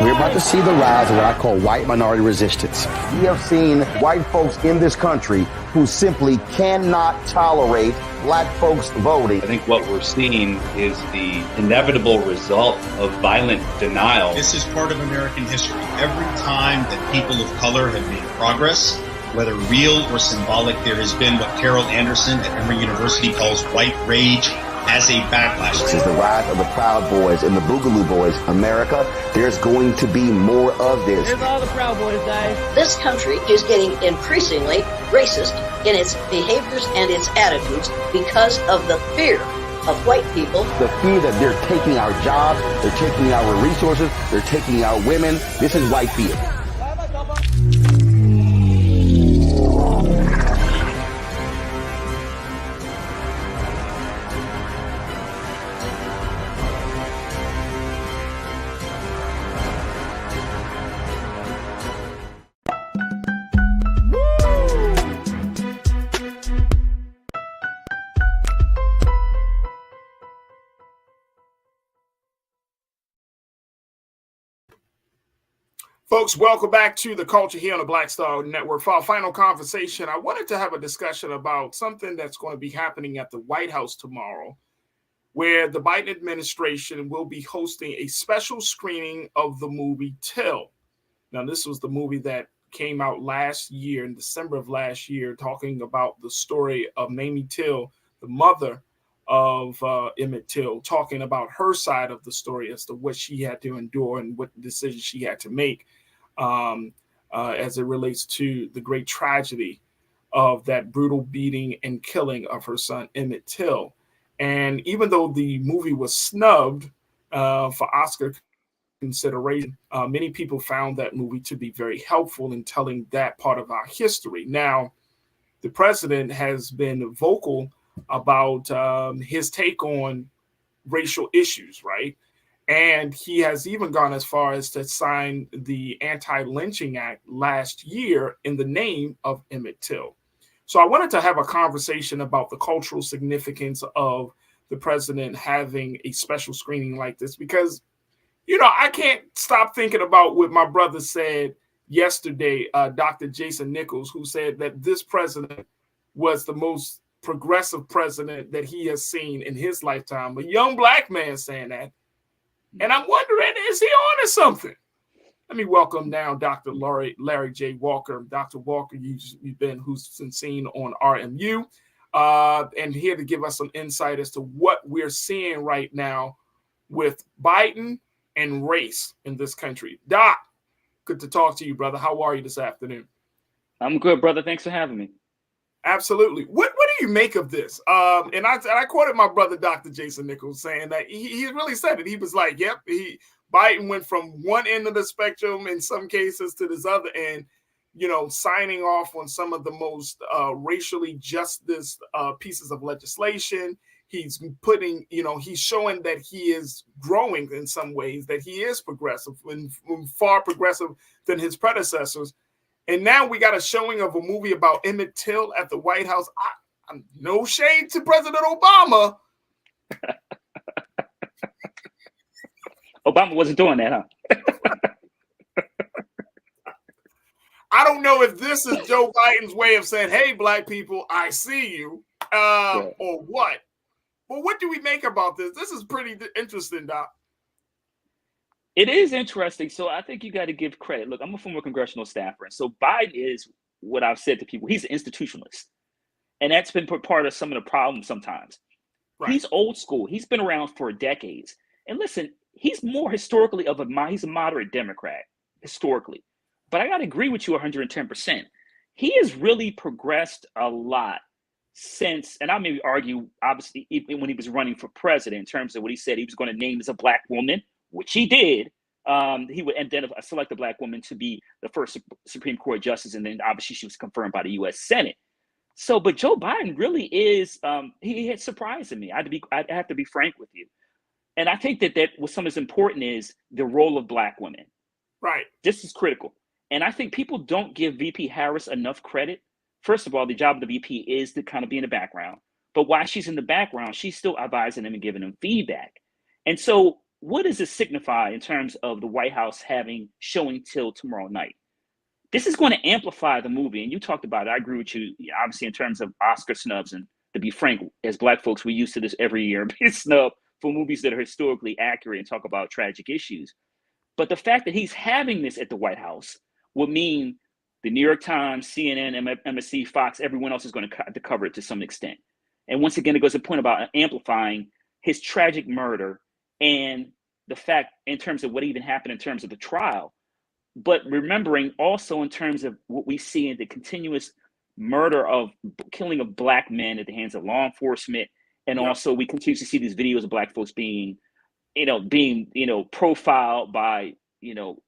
We're about to see the rise of what I call white minority resistance. We have seen white folks in this country who simply cannot tolerate black folks voting. I think what we're seeing is the inevitable result of violent denial. This is part of American history. Every time that people of color have made progress, whether real or symbolic, there has been what Carol Anderson at Emory University calls white rage as a backlash. This is the rise of the Proud Boys and the Boogaloo Boys. America, there's going to be more of this. There's all the Proud Boys, guys. This country is getting increasingly racist in its behaviors and its attitudes because of the fear of white people. The fear that they're taking our jobs, they're taking our resources, they're taking our women. This is white fear. Folks, welcome back to the Culture here on the Black Star Network. For our final conversation, I wanted to have a discussion about something that's going to be happening at the White House tomorrow, where the Biden administration will be hosting a special screening of the movie Till. Now, this was the movie that came out last year, in December of last year, talking about the story of Mamie Till, the mother of Emmett Till, talking about her side of the story as to what she had to endure and what decisions she had to make. As it relates to the great tragedy of that brutal beating and killing of her son, Emmett Till. And even though the movie was snubbed for Oscar consideration, many people found that movie to be very helpful in telling that part of our history. Now, the president has been vocal about his take on racial issues, right? And he has even gone as far as to sign the Anti-Lynching Act last year in the name of Emmett Till. So I wanted to have a conversation about the cultural significance of the president having a special screening like this, because, you know, I can't stop thinking about what my brother said yesterday, Dr. Jason Nichols, who said that this president was the most progressive president that he has seen in his lifetime. A young black man saying that. And I'm wondering, is he on to something? Let me welcome now Dr. Larry J. Walker. Dr. Walker, who's been seen on RMU, and here to give us some insight as to what we're seeing right now with Biden and race in this country. Doc, good to talk to you, brother. How are you this afternoon? I'm good, brother. Thanks for having me. Absolutely. What do you make of this? And I quoted my brother, Dr. Jason Nichols, saying that he really said it. He was like, yep, Biden went from one end of the spectrum in some cases to this other end, signing off on some of the most racially justice pieces of legislation. He's putting, he's showing that he is growing in some ways, that he is progressive and far progressive than his predecessors. And now we got a showing of a movie about Emmett Till at the White House. I'm no shade to President Obama. Obama wasn't doing that, huh? I don't know if this is Joe Biden's way of saying, hey, black people, I see you, or what. But what do we make about this? This is pretty interesting, Doc. It is interesting. So I think you got to give credit. Look, I'm a former congressional staffer. And so Biden is what I've said to people. He's an institutionalist. And that's been part of some of the problems sometimes. Right. He's old school. He's been around for decades. And listen, he's more historically he's a moderate Democrat, historically. But I got to agree with you 110%. He has really progressed a lot since, and I may argue, obviously, even when he was running for president, in terms of what he said he was going to name as a black woman, which he did. He would select a black woman to be the first Supreme Court justice, and then obviously she was confirmed by the U.S. Senate. So, but Joe Biden really is, he had surprised me. I have to be frank with you. And I think that what's something that's important is the role of black women. Right. This is critical. And I think people don't give VP Harris enough credit. First of all, the job of the VP is to kind of be in the background. But while she's in the background, she's still advising them and giving them feedback. And so what does this signify in terms of the White House showing Till tomorrow night? This is going to amplify the movie. And you talked about it. I agree with you, obviously, in terms of Oscar snubs. And to be frank, as black folks, we're used to this every year, being snubbed for movies that are historically accurate and talk about tragic issues. But the fact that he's having this at the White House would mean the New York Times, CNN, MSC, Fox, everyone else is going to cover it to some extent. And once again, it goes to the point about amplifying his tragic murder and the fact in terms of what even happened in terms of the trial, but remembering also in terms of what we see in the continuous killing of black men at the hands of law enforcement. And also we continue to see these videos of black folks being profiled by,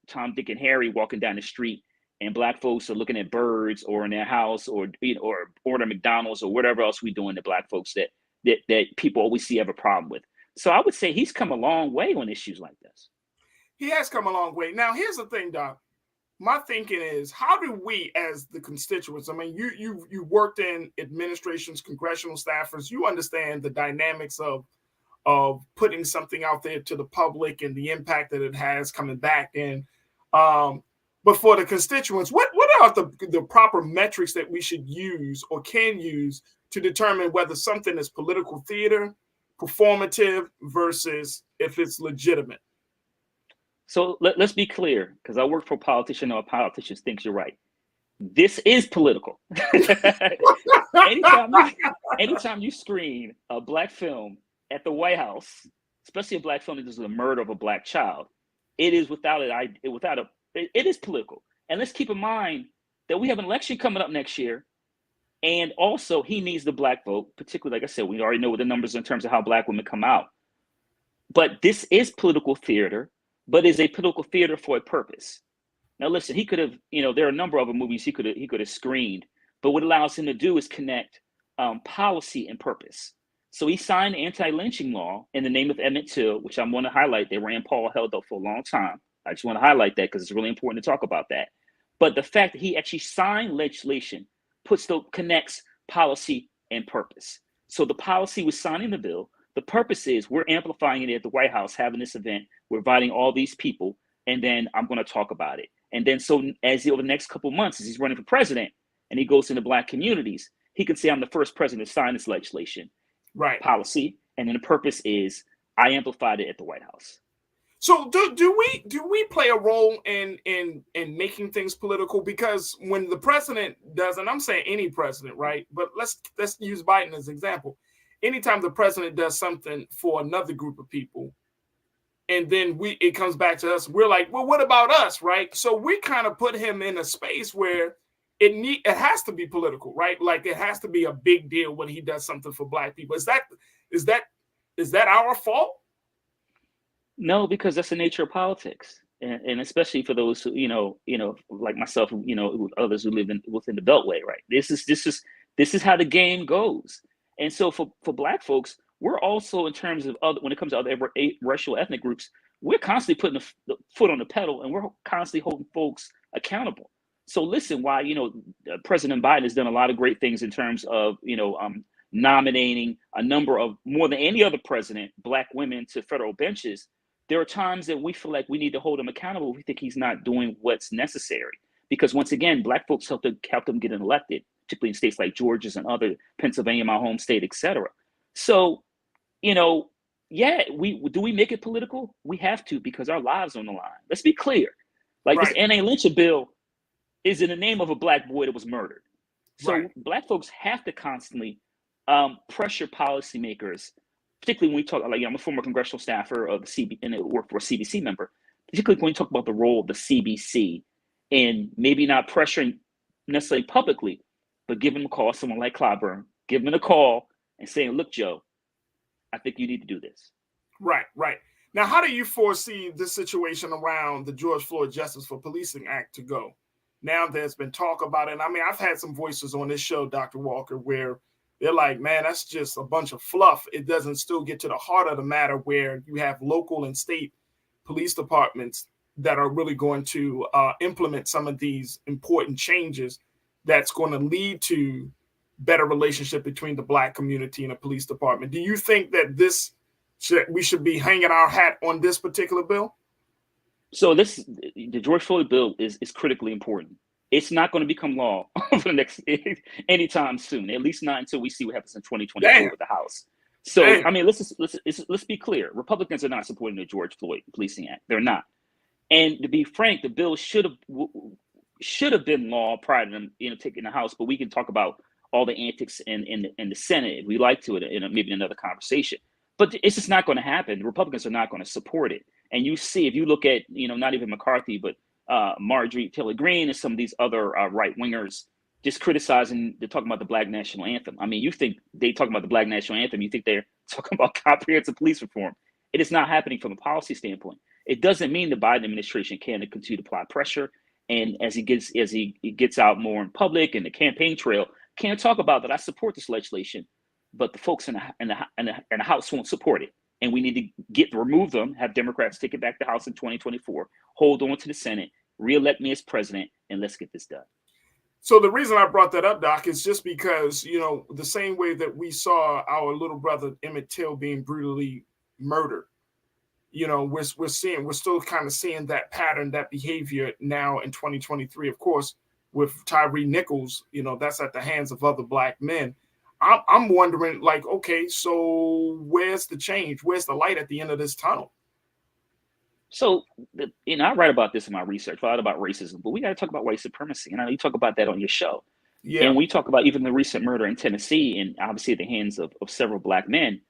Tom, Dick, and Harry walking down the street, and black folks are looking at birds or in their house or order McDonald's or whatever else we doing to black folks that people always have a problem with. So I would say he's come a long way on issues like this. He has come a long way. Now, here's the thing, Doc. My thinking is, how do we as the constituents, I mean, you worked in administrations, congressional staffers, you understand the dynamics of putting something out there to the public and the impact that it has coming back in. But for the constituents, what are the proper metrics that we should use or can use to determine whether something is political theater, performative, versus if it's legitimate? So let's be clear, because I work for a politician, or a politician thinks you're right. This is political. Anytime you screen a black film at the White House, especially a black film that is the murder of a black child, it is it is political. And let's keep in mind that we have an election coming up next year. And also he needs the black vote, particularly, like I said, we already know what the numbers in terms of how black women come out. But this is political theater, but is a political theater for a purpose. Now, listen, he could have, there are a number of other movies he could have screened, but what allows him to do is connect policy and purpose. So he signed the anti-lynching law in the name of Emmett Till, which I want to highlight that Rand Paul held up for a long time. I just want to highlight that because it's really important to talk about that. But the fact that he actually signed legislation connects policy and purpose. So the policy was signing the bill. The purpose is we're amplifying it at the White House, having this event. We're inviting all these people, and then I'm going to talk about it. And then so over the next couple of months, as he's running for president and he goes into black communities, he can say, I'm the first president to sign this legislation, right? Policy. And then the purpose is I amplified it at the White House. So do we play a role in making things political? Because when the president does, and I'm saying any president, right? But let's use Biden as an example. Anytime the president does something for another group of people, and then it comes back to us, we're like, well, what about us, right? So we kind of put him in a space where it has to be political, right? Like it has to be a big deal when he does something for Black people. Is that our fault? No, because that's the nature of politics, and especially for those who like myself, others who live within the Beltway, right? This is how the game goes. And so for Black folks, we're also, in terms of when it comes to other racial ethnic groups, we're constantly putting the foot on the pedal, and we're constantly holding folks accountable. So listen, why President Biden has done a lot of great things in terms of nominating a number of, more than any other president, Black women to federal benches. There are times that we feel like we need to hold him accountable. We think he's not doing what's necessary, because once again, Black folks helped him get elected, particularly in states like Georgia's and other, Pennsylvania, my home state, etc. So, yeah, we make it political? We have to, because our lives are on the line. Let's be clear. Like right. This Anna Lynch bill is in the name of a Black boy that was murdered. So right. Black folks have to constantly pressure policymakers, particularly when we talk, like I'm a former congressional staffer of the CB and work for a CBC member, particularly when we talk about the role of the CBC in maybe not pressuring necessarily publicly, but giving them a call, someone like Clyburn, giving them a call and saying, look, Joe, I think you need to do this. Right, right. Now, how do you foresee this situation around the George Floyd Justice for Policing Act to go? Now there's been talk about it. I mean, I've had some voices on this show, Dr. Walker, where they're like, man, that's just a bunch of fluff. It doesn't still get to the heart of the matter, where you have local and state police departments that are really going to implement some of these important changes that's going to lead to better relationship between the Black community and the police department. Do you think that we should be hanging our hat on this particular bill? So the George Floyd bill is critically important. It's not going to become law for the next anytime soon, at least not until we see what happens in 2024 with the House. So, I mean, let's be clear. Republicans are not supporting the George Floyd Policing Act. They're not. And to be frank, the bill should have been law prior to them taking the House, but we can talk about all the antics in the Senate if we like to, maybe another conversation. But it's just not going to happen. The Republicans are not going to support it. And you see, if you look at, not even McCarthy, but Marjorie Taylor Greene and some of these other right wingers just criticizing, they're talking about the Black National Anthem. I mean, you think they talking about the Black National Anthem, you think they're talking about comprehensive police reform. It is not happening from a policy standpoint. It doesn't mean the Biden administration can't continue to apply pressure. And as he gets out more in public and the campaign trail, can't talk about that. I support this legislation, but the folks in the House won't support it. And we need to remove them, have Democrats take it back to the House in 2024, hold on to the Senate, reelect me as president, and let's get this done. So the reason I brought that up, Doc, is just because, the same way that we saw our little brother Emmett Till being brutally murdered, we're still kind of seeing that pattern, that behavior now in 2023, of course, with Tyree Nichols, that's at the hands of other Black men. I'm wondering, like, okay, so where's the change? Where's the light at the end of this tunnel? So, I write about this in my research, a lot about racism, but we got to talk about white supremacy. And I know you talk about that on your show. Yeah. And we talk about even the recent murder in Tennessee, and obviously at the hands of several Black men.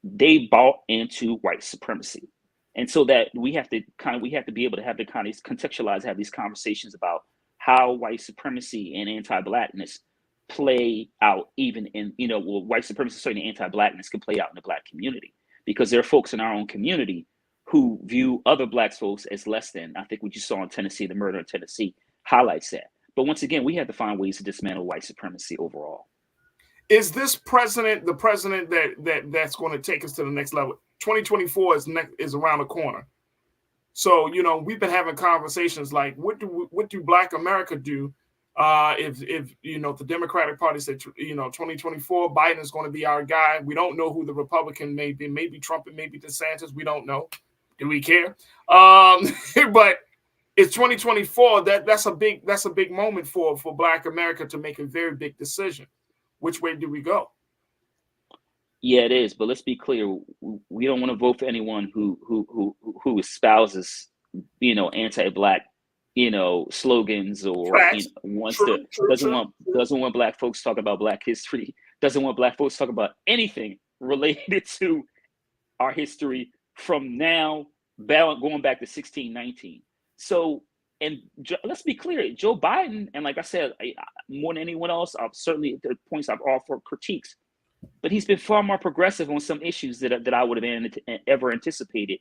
They bought into white supremacy. And so that we have to be able to have contextualize, have these conversations about how white supremacy and anti-Blackness play out, even in, white supremacy, certainly anti-Blackness can play out in the Black community, because there are folks in our own community who view other Black folks as less than. I think what you saw in Tennessee, the murder in Tennessee, highlights that. But once again, we have to find ways to dismantle white supremacy overall. Is this president the president that's going to take us to the next level? 2024 is around the corner. So, we've been having conversations like, what do Black America do if the Democratic Party said, 2024, Biden is going to be our guy. We don't know who the Republican may be, maybe Trump and maybe DeSantis. We don't know. Do we care? But it's 2024. That's a big moment for Black America to make a very big decision. Which way do we go? Yeah, it is. But let's be clear. We don't want to vote for anyone who espouses, anti-Black, slogans, or doesn't want Black folks talking about Black history, doesn't want Black folks talking about anything related to our history from now, going back to 1619. So, And let's be clear, Joe Biden, and like I said, more than anyone else, I've certainly the points I've offered critiques, but he's been far more progressive on some issues that I would have ever anticipated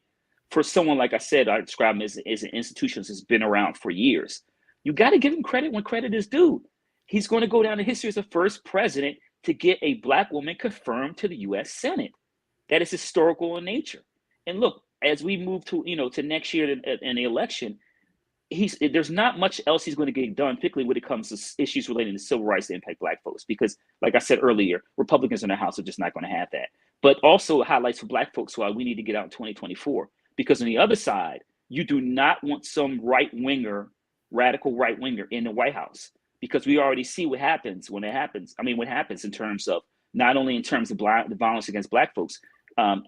for someone, like I said, I describe him as an institution that's been around for years. You got to give him credit when credit is due. He's going to go down in history as the first president to get a Black woman confirmed to the U.S. Senate. That is historical in nature. And look, as we move to next year in the election, there's not much else he's going to get done, particularly when it comes to issues relating to civil rights that impact Black folks. Because, like I said earlier, Republicans in the House are just not going to have that. But also highlights for Black folks why we need to get out in 2024. Because on the other side, you do not want some radical right winger in the White House, because we already see what happens when it happens. I mean, what happens in terms of not only in terms of the violence against Black folks,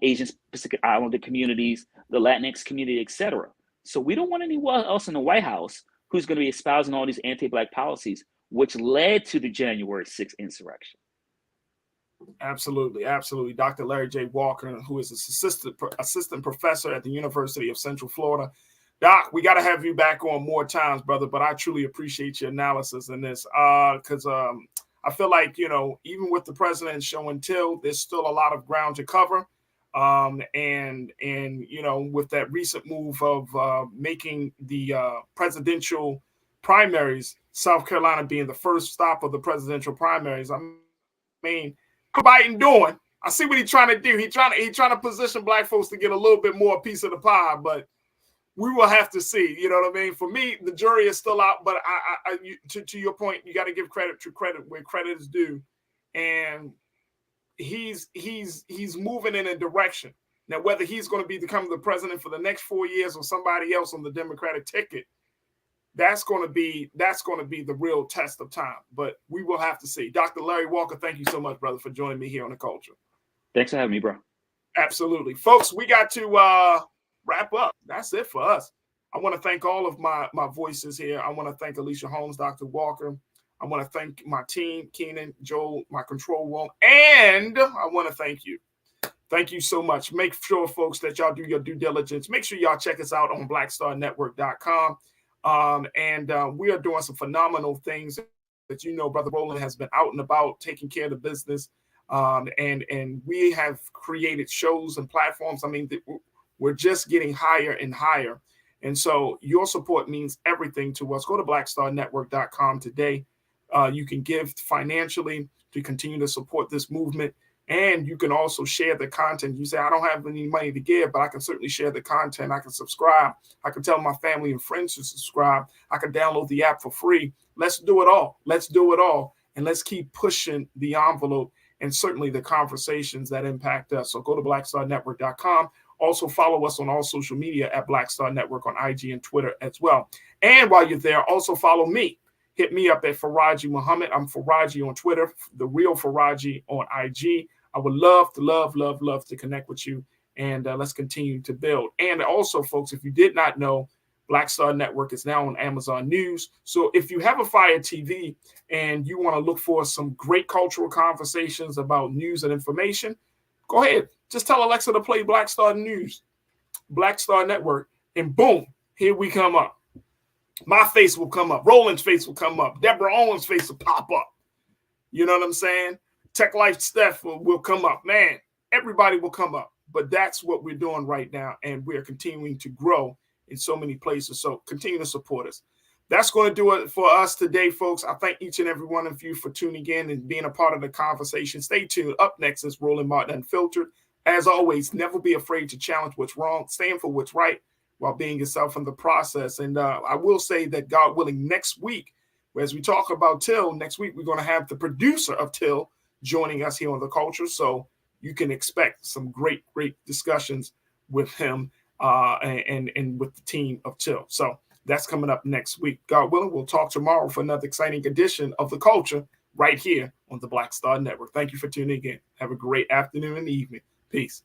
Asian Pacific Islander communities, the Latinx community, etc. So we don't want anyone else in the White House who's going to be espousing all these anti-Black policies, which led to the January 6th insurrection. Absolutely, absolutely. Dr. Larry J. Walker, who is an assistant professor at the University of Central Florida. Doc, we got to have you back on more times, brother, but I truly appreciate your analysis in this because I feel like, even with the president showing Till, there's still a lot of ground to cover. And with that recent move of making the presidential primaries, South Carolina being the first stop of the presidential primaries, I mean, what Biden doing? I see what he's trying to do. He's trying to position Black folks to get a little bit more piece of the pie, but we will have to see. You know what I mean? For me, the jury is still out, but to your point, you got to give credit where credit is due, and he's moving in a direction. Now, whether he's going to become the president for the next 4 years or somebody else on the Democratic ticket, that's going to be the real test of time. But we will have to see. Dr. Larry Walker, thank you so much, brother, for joining me here on The Culture. Thanks for having me, bro. Absolutely. Folks, we got to wrap up. That's it for us. I want to thank all of my voices here. I want to thank Alicia Holmes, Dr. Walker. I want to thank my team, Keenan, Joel, my control room, and I want to thank you. Thank you so much. Make sure, folks, that y'all do your due diligence. Make sure y'all check us out on blackstarnetwork.com. And we are doing some phenomenal things that, Brother Roland has been out and about taking care of the business. And we have created shows and platforms. I mean, we're just getting higher and higher. And so your support means everything to us. Go to blackstarnetwork.com today. You can give financially to continue to support this movement. And you can also share the content. You say, I don't have any money to give, but I can certainly share the content. I can subscribe. I can tell my family and friends to subscribe. I can download the app for free. Let's do it all. Let's do it all. And let's keep pushing the envelope and certainly the conversations that impact us. So go to blackstarnetwork.com. Also follow us on all social media at Black Star Network on IG and Twitter as well. And while you're there, also follow me. Hit me up at Farajii Muhammad. I'm Farajii on Twitter, the real Farajii on IG. I would love to connect with you, and let's continue to build. And also, folks, if you did not know, Black Star Network is now on Amazon News. So if you have a Fire TV and you want to look for some great cultural conversations about news and information, go ahead. Just tell Alexa to play Black Star News, Black Star Network, and boom, here we come up. My face will come up. Roland's face will come up. Deborah Owens' face will pop up. You know what I'm saying? Tech Life Steph will come up. Man, everybody will come up. But that's what we're doing right now, and we're continuing to grow in so many places. So continue to support us. That's going to do it for us today, folks. I thank each and every one of you for tuning in and being a part of the conversation. Stay tuned. Up next is Roland Martin Unfiltered. As always, never be afraid to challenge what's wrong. Stand for what's right while being yourself in the process. And I will say that, God willing, next week, as we talk about Till, next week we're going to have the producer of Till joining us here on The Culture. So you can expect some great discussions with him and with the team of Till. So that's coming up next week. God willing, we'll talk tomorrow for another exciting edition of The Culture right here on the Black Star Network. Thank you for tuning in. Have a great afternoon and evening. Peace.